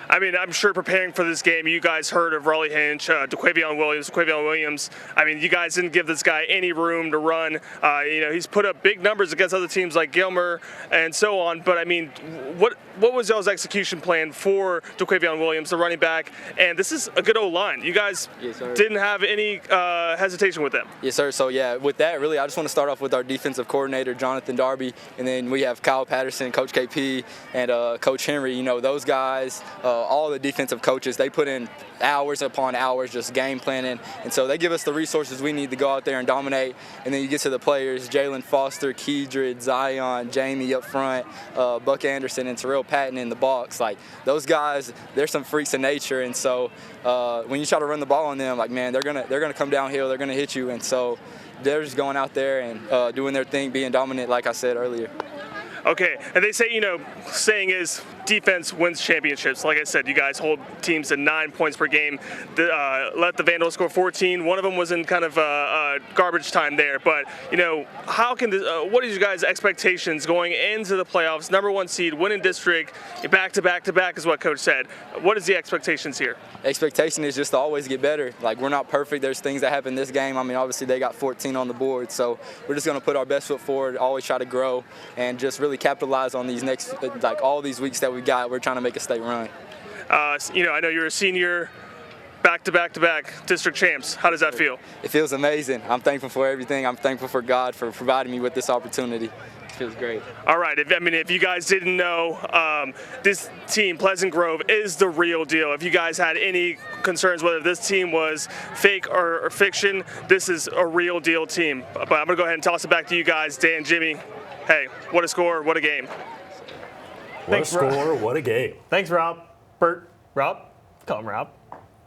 D: I mean, I'm sure preparing for this game, you guys heard of Raleigh Hinch, DeQuavion Williams. I mean, you guys didn't give this guy any room to run. He's put up big numbers against other teams like Gilmer and so on. But I mean, what was y'all's execution plan for DeQuavion Williams, the running back? And this is a good old line. You guys didn't have any hesitation with them.
I: Yes, sir. So yeah, with that, really, I just want to start off with our defensive coordinator, Jonathan Darby, and then we have Kyle Patterson, Coach KP, and Coach Henry. Those guys. All the defensive coaches, they put in hours upon hours just game planning, and so they give us the resources we need to go out there and dominate. And then you get to the players, Jalen Foster, Keedred, Zion, Jamie up front, Buck Anderson, and Terrell Patton in the box. Like, those guys, they're some freaks of nature, and so when you try to run the ball on them, like, man, they're gonna come downhill, they're gonna hit you, and so they're just going out there and doing their thing, being dominant, like I said earlier.
D: Okay, and they say, saying is defense wins championships. Like I said, you guys hold teams to 9 points per game. Let the Vandals score 14. One of them was in kind of garbage time there. But, how can what is your guys' expectations going into the playoffs? Number 1 seed, winning district, back-to-back is what Coach said. What is the expectations here?
I: Expectation is just to always get better. Like, we're not perfect. There's things that happen this game. I mean, obviously they got 14 on the board, so we're just going to put our best foot forward, always try to grow, and just really capitalize on these next, all these weeks that we got. We're trying to make a state run.
D: I know you're a senior, back-to-back district champs. How does that feel?
I: It feels amazing. I'm thankful for everything. I'm thankful for God for providing me with this opportunity. It feels great.
D: All right. If you guys didn't know, this team, Pleasant Grove, is the real deal. If you guys had any concerns whether this team was fake or fiction, this is a real deal team. But I'm going to go ahead and toss it back to you guys, Dan, Jimmy. Hey, what a score, what a game.
B: What a score, what a game.
C: Thanks, Rob. Bert. Rob? Call him Rob.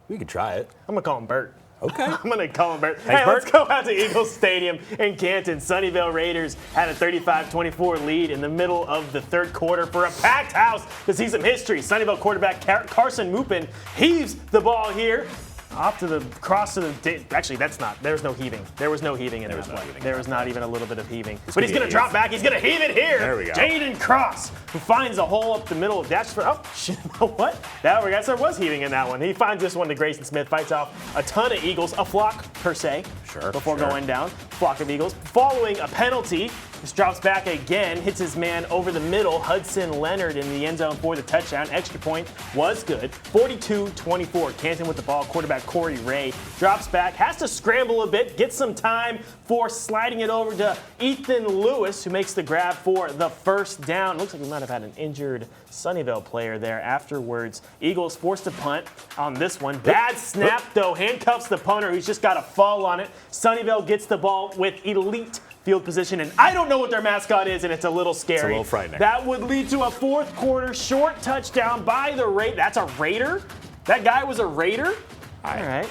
B: We could try it.
C: I'm going to call him Bert.
B: Okay.
C: I'm going to call him Bert.
B: Thanks,
C: Hey,
B: Bert.
C: let's go out to Eagles Stadium in Canton. Sunnyvale Raiders had a 35-24 lead in the middle of the third quarter for a packed house to see some history. Sunnyvale quarterback Carson Mupin heaves the ball here. Off to the cross to the. Actually, there's no heaving. There was no heaving in that play. There was not even a little bit of heaving. But he's going to drop back. He's going to heave it here.
B: There we go.
C: Jaden Cross, who finds a hole up the middle of Dash. Oh, shit. What? I guess there was heaving in that one. He finds this one to Grayson Smith. Fights off a ton of Eagles. A flock, per se.
B: Sure.
C: Before going down. Flock of Eagles. Following a penalty. This drops back again, hits his man over the middle, Hudson Leonard in the end zone for the touchdown. Extra point was good. 42-24. Canton with the ball. Quarterback Corey Ray drops back, has to scramble a bit, gets some time for sliding it over to Ethan Lewis, who makes the grab for the first down. Looks like we might have had an injured Sunnyvale player there afterwards. Eagles forced to punt on this one. Bad snap, though. Handcuffs the punter, who's just got a fall on it. Sunnyvale gets the ball with elite field position, and I don't know what their mascot is, and it's a little scary.
B: It's a little frightening.
C: That would lead to a fourth quarter short touchdown by the Raiders. That's a Raider? That guy was a Raider? All right.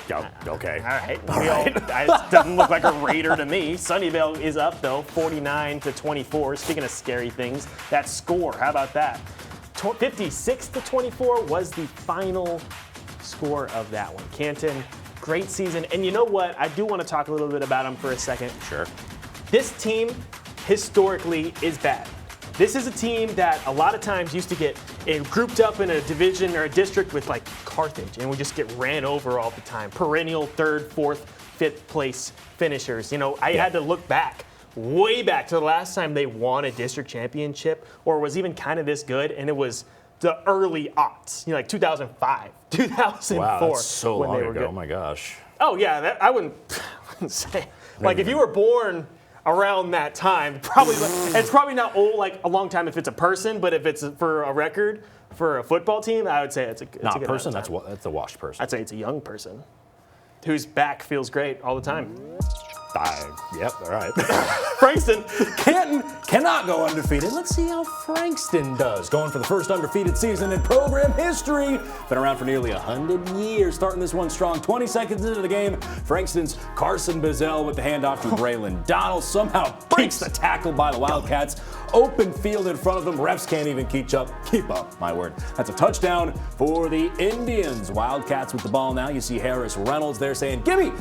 B: Okay.
C: All right. It doesn't look like a Raider to me. Sunnyvale is up, though, 49-24. Speaking of scary things, that score, how about that? 56-24 was the final score of that one. Canton, great season. And you know what? I do want to talk a little bit about them for a second.
B: Sure.
C: This team historically is bad. This is a team that a lot of times used to get grouped up in a division or a district with like Carthage, and we just get ran over all the time. Perennial third, fourth, fifth place finishers. I had to look back, way back to the last time they won a district championship or was even kind of this good, and it was the early aughts, like 2005, 2004.
B: Wow, that's so
C: when
B: long
C: they were
B: ago.
C: good.
B: Oh my gosh.
C: Oh yeah, I wouldn't say. Like if you were born around that time, it's probably not old, like a long time if it's a person, but if it's for a record for a football team, I would say it's a good
B: person.
C: amount of time.
B: That's a washed person.
C: I'd say it's a young person whose back feels great all the time.
B: Yep. All right.
C: Frankston.
B: Canton cannot go undefeated. Let's see how Frankston does. Going for the first undefeated season in program history. Been around for nearly 100 years. Starting this one strong. 20 seconds into the game, Frankston's Carson Bazell with the handoff to Braylon Donald. Somehow breaks the tackle by the Wildcats. Open field in front of them. Refs can't even keep up, my word. That's a touchdown for the Indians. Wildcats with the ball now. You see Harris Reynolds there saying, gimme,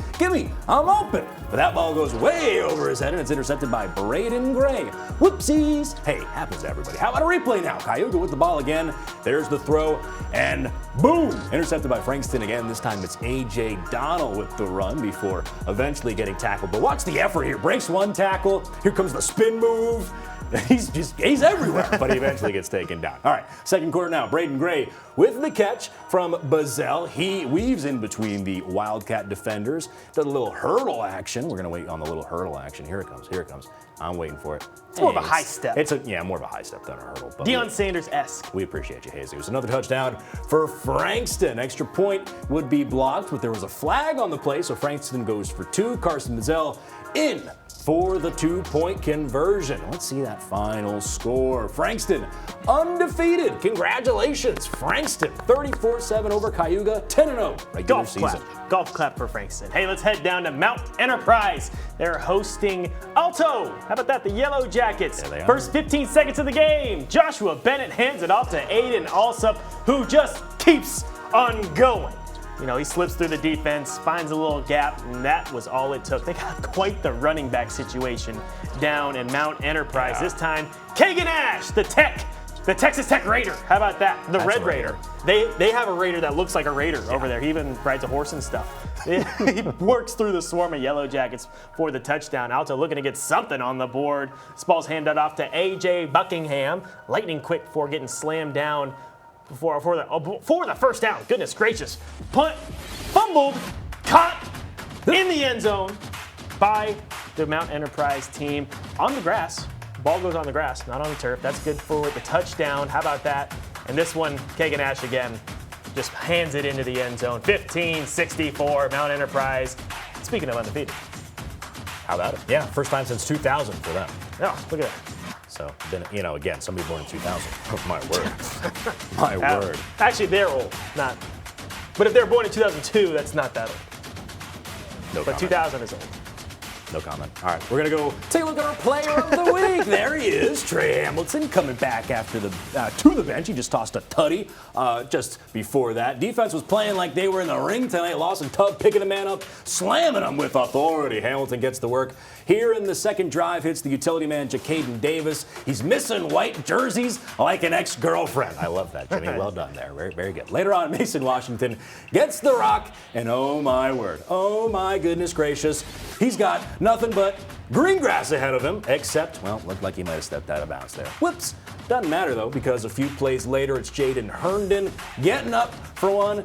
B: I'm open. But that ball goes way over his head, and it's intercepted by Braden Gray. Whoopsies. Hey, happens to everybody. How about a replay now? Cayuga with the ball again. There's the throw, and boom! Intercepted by Frankston again. This time it's A.J. Donnell with the run before eventually getting tackled. But watch the effort here. Breaks one tackle. Here comes the spin move. He's everywhere, but he eventually gets taken down. All right, second quarter now. Braden Gray with the catch from Bazell. He weaves in between the Wildcat defenders. Does a little hurdle action. We're going to wait on the little hurdle action. Here it comes. I'm waiting for it.
C: It's more of a high step.
B: It's more of a high step than a hurdle. But
C: Deion Sanders-esque.
B: We appreciate you, Jesus. Another touchdown for Frankston. Extra point would be blocked, but there was a flag on the play, so Frankston goes for two. Carson Bazell in for the 2-point conversion. Let's see that final score. Frankston undefeated. Congratulations, Frankston. 34-7 over Cayuga, 10-0 regular season.
C: Golf clap for Frankston. Hey, let's head down to Mount Enterprise. They're hosting Alto. How about that? The Yellow Jackets.
B: There they are.
C: First 15 seconds of the game. Joshua Bennett hands it off to Aiden Alsop, who just keeps on going. You know, he slips through the defense, finds a little gap, and that was all it took. They got quite the running back situation down in Mount Enterprise. This time, Kagan Ash, the Texas Tech Raider. How about that? The
B: That's
C: Red
B: a Raider.
C: They have a Raider that looks like a Raider over there. He even rides a horse and stuff. He works through the swarm of Yellow Jackets for the touchdown. Alto looking to get something on the board. This ball's handed off to A.J. Buckingham. Lightning quick before getting slammed down for the first down. Goodness gracious. Punt, fumbled, caught in the end zone by the Mount Enterprise team on the grass. Ball goes on the grass, not on the turf. That's good for the touchdown. How about that? And this one, Kagan Ash again, just hands it into the end zone. 15-64, Mount Enterprise. Speaking of undefeated. How about it?
B: Yeah, first time since 2000 for them.
C: Oh, look at that.
B: So, then, you know, again, somebody born in 2000. Oh, my word. My word.
C: Actually, they're old, not. But if they're born in 2002, that's not that old.
B: No
C: But
B: comment.
C: 2000 is old.
B: No comment. All right, we're going to go take a look at our player of the week. There he is, Trey Hamilton, coming back after to the bench. He just tossed a tutty just before that. Defense was playing like they were in the ring tonight. Lawson Tubb picking a man up, slamming him with authority. Hamilton gets the work. Here in the second drive hits the utility man, Jacaden Davis. He's missing white jerseys like an ex-girlfriend. I love that, Jimmy. Well done there. Very, very good. Later on, Mason Washington gets the rock, and oh my word, oh my goodness gracious, he's got nothing but green grass ahead of him, except, well, looked like he might have stepped out of bounds there. Whoops. Doesn't matter, though, because a few plays later, it's Jaden Herndon getting up for one.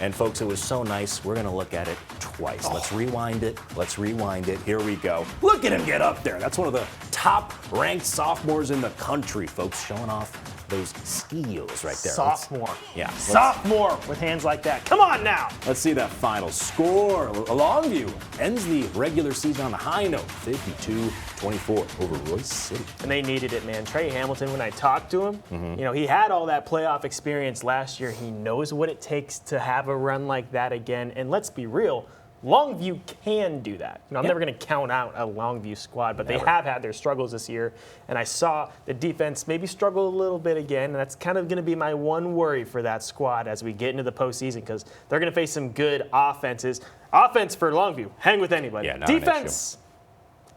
B: And, folks, it was so nice. We're going to look at it twice. Let's rewind it. Let's rewind it. Here we go. Look at him get up there. That's one of the top-ranked sophomores in the country, folks, showing off those skills right there.
C: Sophomore.
B: Yeah.
C: Sophomore with hands like that. Come on now.
B: Let's see that final score. Longview ends the regular season on a high note, 52-24 over Royce City.
C: And they needed it, man. Trey Hamilton, when I talked to him, you know, he had all that playoff experience last year. He knows what it takes to have a run like that again. And let's be real, Longview can do that. You know, I'm never going to count out a Longview squad, but they have had their struggles this year. And I saw the defense maybe struggle a little bit again. And that's kind of going to be my one worry for that squad as we get into the postseason, because they're going to face some good offenses. Offense for Longview, hang with anybody.
B: Yeah, not an
C: defense,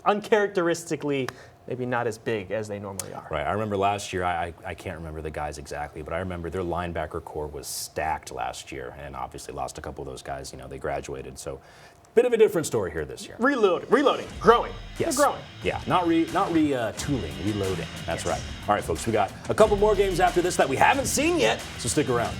C: uncharacteristically, maybe not as big as they normally are.
B: Right. I remember last year, I can't remember the guys exactly, but I remember their linebacker core was stacked last year and obviously lost a couple of those guys. You know, they graduated. So, bit of a different story here this year.
C: Reloading, growing.
B: Yes.
C: They're growing.
B: Yeah, not retooling, reloading. That's right. All right, folks, we got a couple more games after this that we haven't seen yet, so stick around.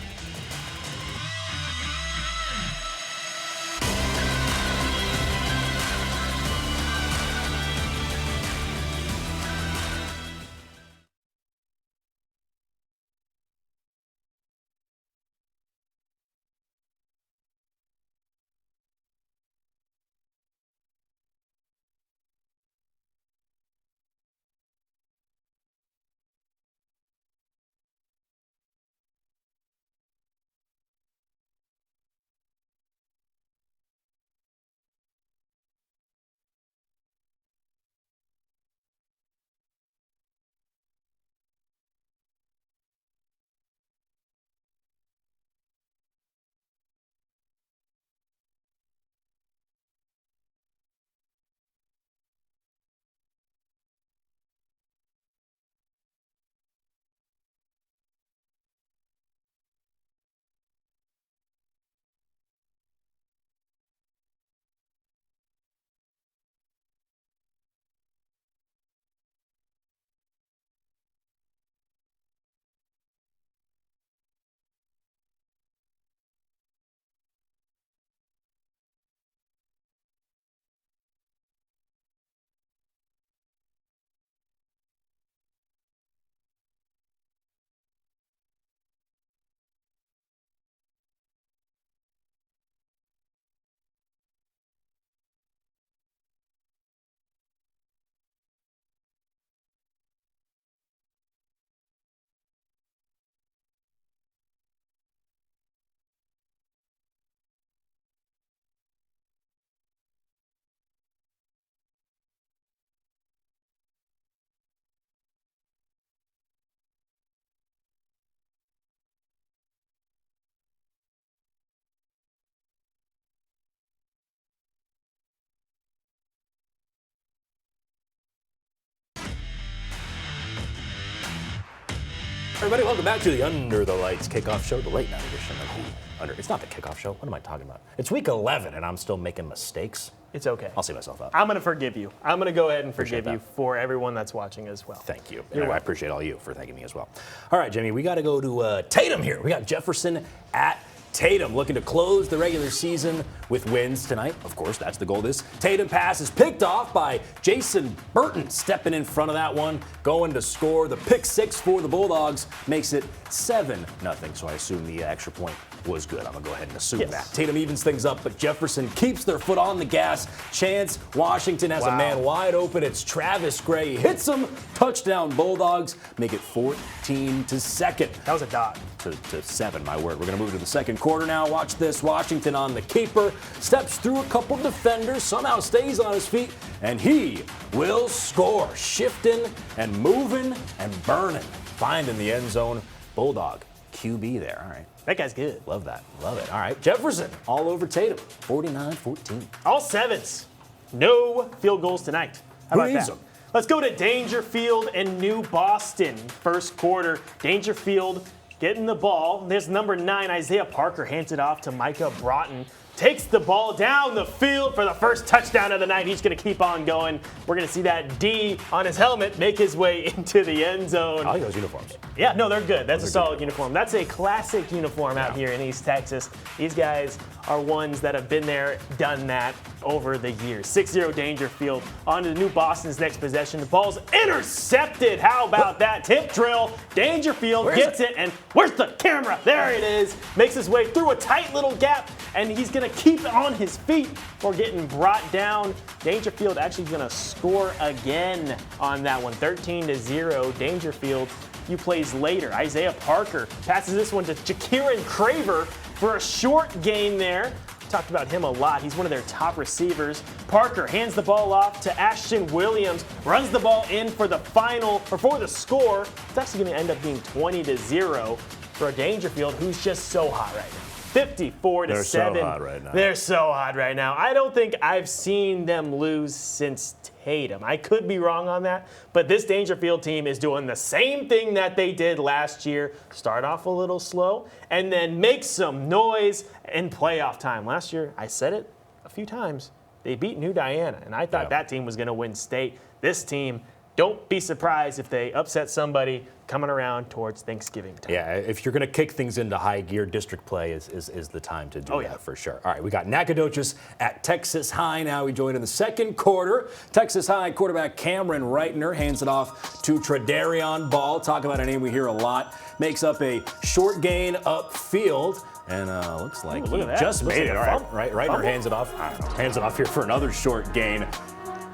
B: Everybody, welcome back to the Under the Lights kickoff show, the late night edition of the Under. It's not the kickoff show. What am I talking about? It's week 11, and I'm still making mistakes.
C: It's okay.
B: I'll see myself out.
C: I'm going to forgive you. I'm going to go ahead and
B: Appreciate
C: forgive you
B: that.
C: for everyone that's watching as well.
B: Thank you.
C: You're
B: And I appreciate all you for thanking me as well. All right, Jimmy, we got to go to Tatum here. We got Jefferson at Tatum looking to close the regular season with wins tonight. Of course, that's the goal. This Tatum pass is picked off by Jason Burton, stepping in front of that one, going to score. The pick six for the Bulldogs makes it 7-0. So I assume the extra point was good. I'm going to go ahead and assume that. Tatum evens things up, but Jefferson keeps their foot on the gas. Chance Washington has a man wide open. It's Travis Gray. He hits him. Touchdown Bulldogs. Make it 14-2.
C: That was a dot.
B: To 7, my word. We're going to move to the second quarter now. Watch this. Washington on the keeper. Steps through a couple defenders. Somehow stays on his feet. And he will score. Shifting and moving and burning. Finding the end zone. Bulldog. QB there. All right.
C: That guy's good.
B: Love that. Love it. All right. Jefferson all over Tatum. 49-14.
C: All sevens. No field goals tonight. How about that? Let's go to Dangerfield and New Boston. First quarter. Dangerfield getting the ball. There's number 9, Isaiah Parker, hands it off to Micah Broughton. Takes the ball down the field for the first touchdown of the night. He's going to keep on going. We're going to see that D on his helmet make his way into the end zone.
B: I like those uniforms.
C: Yeah, no, they're good. That's a solid uniform. That's a classic uniform out here in East Texas. These guys are ones that have been there, done that over the years. 6-0 Dangerfield on to New Boston's next possession. The ball's intercepted. How about that? Tip drill. Dangerfield gets it, and where's the camera? There it is. Makes his way through a tight little gap, and he's going to keep on his feet for getting brought down. Dangerfield actually going to score again on that one. 13-0. Dangerfield. Few plays later, Isaiah Parker passes this one to Jakiran Craver for a short gain there. Talked about him a lot. He's one of their top receivers. Parker hands the ball off to Ashton Williams, runs the ball in for the score. It's actually going to end up being 20-0 for Dangerfield, who's just so hot right now. 54-7.
B: They're so hot right now.
C: They're so hot right now. I don't think I've seen them lose since Tatum. I could be wrong on that, but this Dangerfield team is doing the same thing that they did last year. Start off a little slow and then make some noise in playoff time. Last year, I said it a few times, they beat New Diana, and I thought that team was going to win state. This team, don't be surprised if they upset somebody coming around towards Thanksgiving time.
B: Yeah, if you're going to kick things into high gear, district play is the time to do that for sure. All right, we got Nacogdoches at Texas High now. We join in the second quarter. Texas High quarterback Cameron Reitner hands it off to Tredarion Ball. Talk about a name we hear a lot. Makes up a short gain upfield. And looks like he just made it. All right, Reitner hands it off. Hands it off here for another short gain.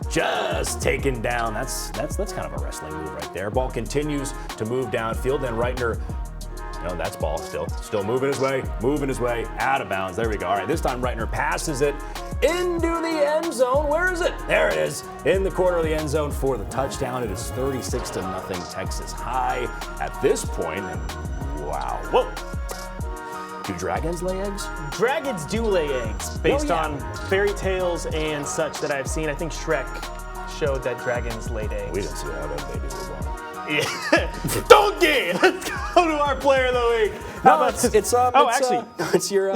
B: Just taken down. That's kind of a wrestling move right there. Ball continues to move downfield. Then Reitner, that's ball still moving his way out of bounds. There we go. All right, this time Reitner passes it into the end zone. Where is it? There it is, in the corner of the end zone for the touchdown. It is 36-0 Texas High at this point. And wow.
C: Whoa.
B: Do dragons lay eggs?
C: Dragons do lay eggs based on fairy tales and such that I've seen. I think Shrek showed that dragons laid eggs.
B: We didn't see how that babies were born.
C: Yeah. Donkey! Let's go to our player of the week.
B: It's your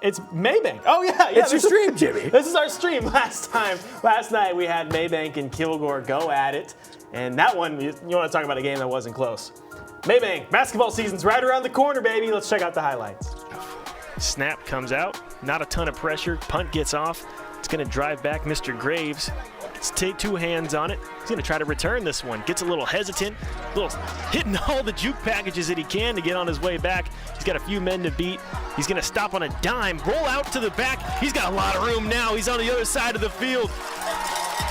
C: It's Maybank. Oh yeah,
B: it's your stream, Jimmy.
C: This is our stream. Last night we had Maybank and Kilgore go at it, and that one you want to talk about a game that wasn't close. Maybank, basketball season's right around the corner, baby. Let's check out the highlights.
J: Snap comes out, not a ton of pressure. Punt gets off. It's going to drive back Mr. Graves. Let's take 2 hands on it. He's going to try to return this one. Gets a little hesitant, hitting all the juke packages that he can to get on his way back. He's got a few men to beat. He's going to stop on a dime, roll out to the back. He's got a lot of room now. He's on the other side of the field.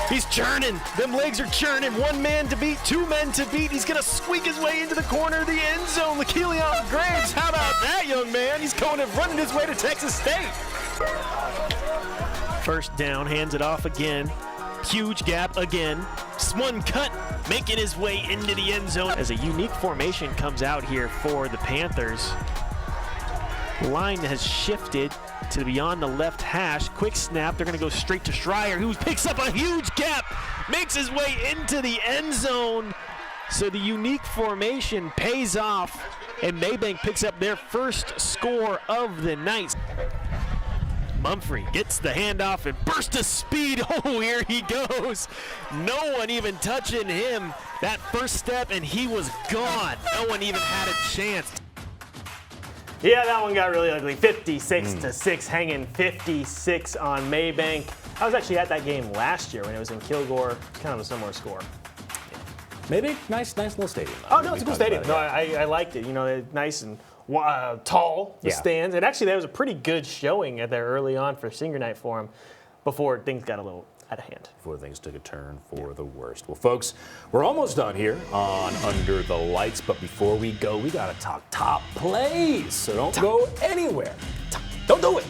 J: He's churning. Them legs are churning. 1 man to beat, 2 men to beat. He's going to squeak his way into the corner of the end zone. LaKelion Graves, how about that, young man? He's going and running his way to Texas State. First down, hands it off again. Huge gap again. One cut, making his way into the end zone. As a unique formation comes out here for the Panthers. Line has shifted to beyond the left hash. Quick snap. They're going to go straight to Schreier, who picks up a huge gap, makes his way into the end zone. So the unique formation pays off, and Maybank picks up their first score of the night. Mumphrey gets the handoff and burst of speed. Oh, here he goes. No one even touching him. That first step, and he was gone. No one even had a chance.
C: Yeah, that one got really ugly. 56-6, hanging 56 on Maybank. I was actually at that game last year when it was in Kilgore. Kind of a similar score.
B: Maybe nice little stadium.
C: Oh, no, it's a cool stadium. No, I liked it. You know, nice and tall, the stands. And actually, there was a pretty good showing there early on for senior night for them before things got a little out of hand.
B: Before things took a turn for the worst. Well, folks, we're almost done here on Under the Lights. But before we go, we got to talk top plays. So don't go anywhere. Don't do it.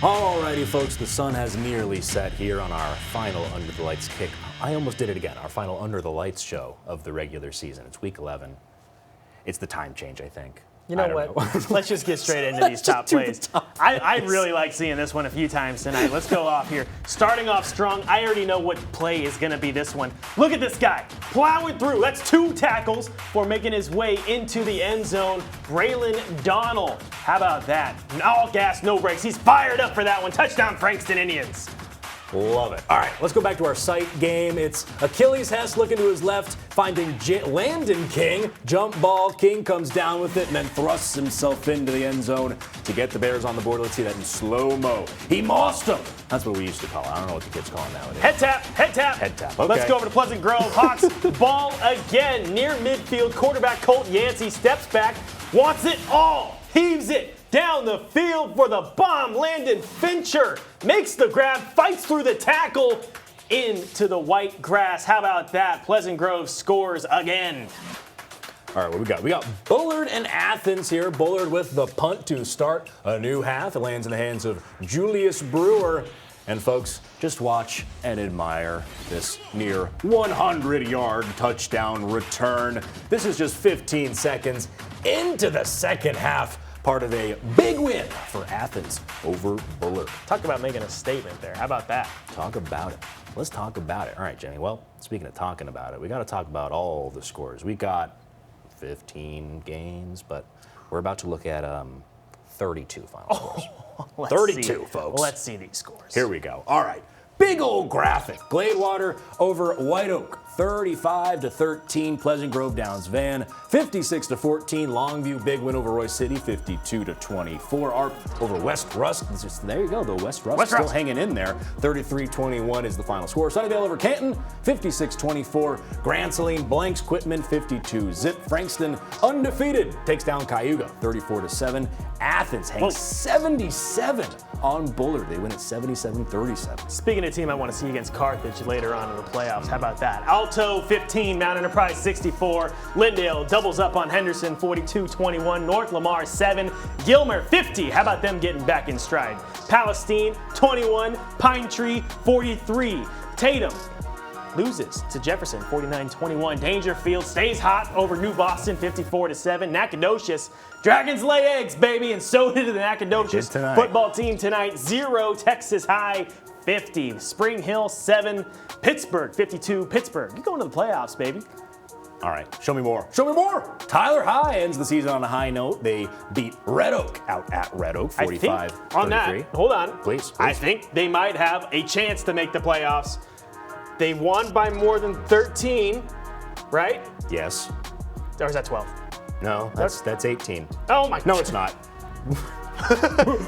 B: Alrighty, folks, the sun has nearly set here on our final Under the Lights kick. I almost did it again, our final Under the Lights show of the regular season. It's week 11. It's the time change, I think.
C: You know what? Let's just get straight into these top plays. I really like seeing this one a few times tonight. Let's go off here. Starting off strong, I already know what play is going to be this one. Look at this guy plowing through. That's 2 tackles for making his way into the end zone. Braylon Donnell. How about that? All gas, no brakes. He's fired up for that one. Touchdown, Frankston Indians.
B: Love it. All right, let's go back to our sight game. It's Achilles Hess looking to his left, finding Landon King. Jump ball. King comes down with it and then thrusts himself into the end zone to get the Bears on the board. Let's see that in slow-mo. He mossed him. That's what we used to call it. I don't know what the kids call it nowadays.
C: Head tap, head tap.
B: Head tap. Okay.
C: Let's go over to Pleasant Grove. Hawks ball again. Near midfield, quarterback Colt Yancey steps back, wants it all, heaves it down the field for the bomb. Landon Fincher makes the grab, fights through the tackle into the white grass. How about that? Pleasant Grove scores again.
B: All right, what we got? We got Bullard and Athens here. Bullard with the punt to start a new half. It lands in the hands of Julius Brewer. And folks, just watch and admire this near 100-yard touchdown return. This is just 15 seconds into the second half. Part of a big win for Athens over Bullard.
C: Talk about making a statement there. How about that?
B: Talk about it. Let's talk about it. All right, Jenny. Well, speaking of talking about it, we got to talk about all the scores. We got 15 games, but we're about to look at 32 final scores. 32, folks.
C: Let's see these scores.
B: Here we go. All right. Big old graphic. Gladewater over White Oak, 35-13. Pleasant Grove Downs Van, 56-14. Longview, big win over Royce City, 52-24. ARP over West Rusk. There you go, though. West Rusk still hanging in there. 33-21 is the final score. Sunnyvale over Canton, 56-24. Grand Saline blanks Quitman, 52-zip. Frankston undefeated takes down Cayuga, 34-7. Athens hangs 77 on Bullard. They win at 77-37.
C: Speaking of team I want to see against Carthage later on in the playoffs, how about that? Alto 15, Mount Enterprise 64. Lindale doubles up on Henderson 42-21. North Lamar 7. Gilmer 50. How about them getting back in stride? Palestine 21. Pine Tree 43. Tatum loses to Jefferson 49-21. Dangerfield stays hot over New Boston 54-7. Nacogdoches Dragons lay eggs, baby, and so did the Nacogdoches football team tonight. 0 Texas High 50. Spring Hill 7. Pittsburgh 52. Pittsburgh, you're going to the playoffs, baby.
B: All right, show me more. Show me more. Tyler High ends the season on a high note. They beat Red Oak out at Red Oak, 45-33.
C: On that, hold on.
B: Please.
C: I think they might have a chance to make the playoffs. They won by more than 13, right?
B: Yes.
C: Or is that 12?
B: No, that's 18.
C: Oh my!
B: No, it's not.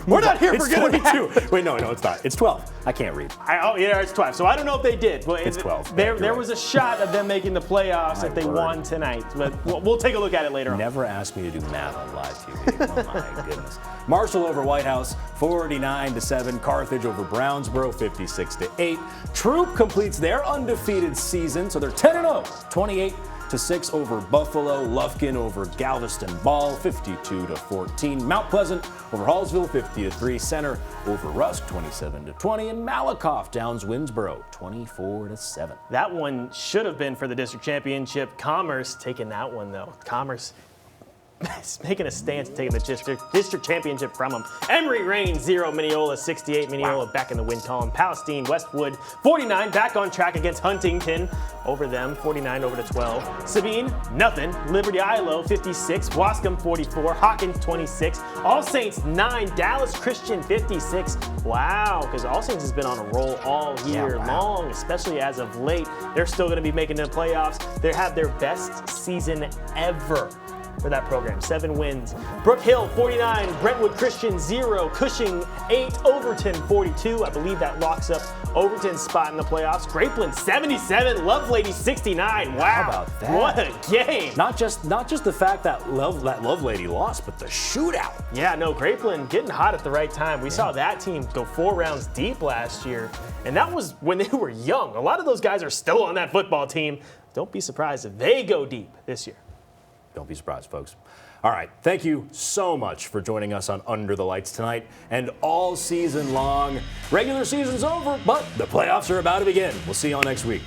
C: We're not here for
B: it's
C: good.
B: 22. Wait, no, it's not. It's 12. I can't read.
C: Yeah, it's 12. So I don't know if they did. But
B: it's 12.
C: There was a shot of them making the playoffs if they won tonight. But we'll take a look at it later on.
B: Never ask me to do math on live TV. Oh my goodness. Marshall over White House, 49-7. Carthage over Brownsboro, 56-8. Troop completes their undefeated season, so they're 10-0. 28-6 over Buffalo. Lufkin over Galveston Ball, 52-14. Mount Pleasant over Hallsville, 50-3. Center over Rusk, 27-20. And Malakoff downs Winsboro, 24-7.
C: That one should have been for the district championship. Commerce taking that one though. Commerce is making a stance taking the district championship from them. Emory Reigns 0, Mineola 68. Mineola back in the win column. Palestine, Westwood 49, back on track against Huntington over them, 49-12. Sabine, nothing. Liberty Ilo 56. Wascom 44. Hawkins 26. All Saints 9. Dallas Christian 56. Wow, because All Saints has been on a roll all year long, especially as of late. They're still going to be making the playoffs. They have their best season ever for that program. 7 wins. Brook Hill 49, Brentwood Christian 0, Cushing 8, Overton 42. I believe that locks up Overton's spot in the playoffs. Grapeland 77, Lovelady 69. Wow.
B: How about that?
C: What a game.
B: Not just the fact that Lovelady lost, but the shootout.
C: Yeah, no, Grapeland getting hot at the right time. We saw that team go 4 rounds deep last year, and that was when they were young. A lot of those guys are still on that football team. Don't be surprised if they go deep this year.
B: Don't be surprised, folks. All right, thank you so much for joining us on Under the Lights tonight and all season long. Regular season's over, but the playoffs are about to begin. We'll see you all next week.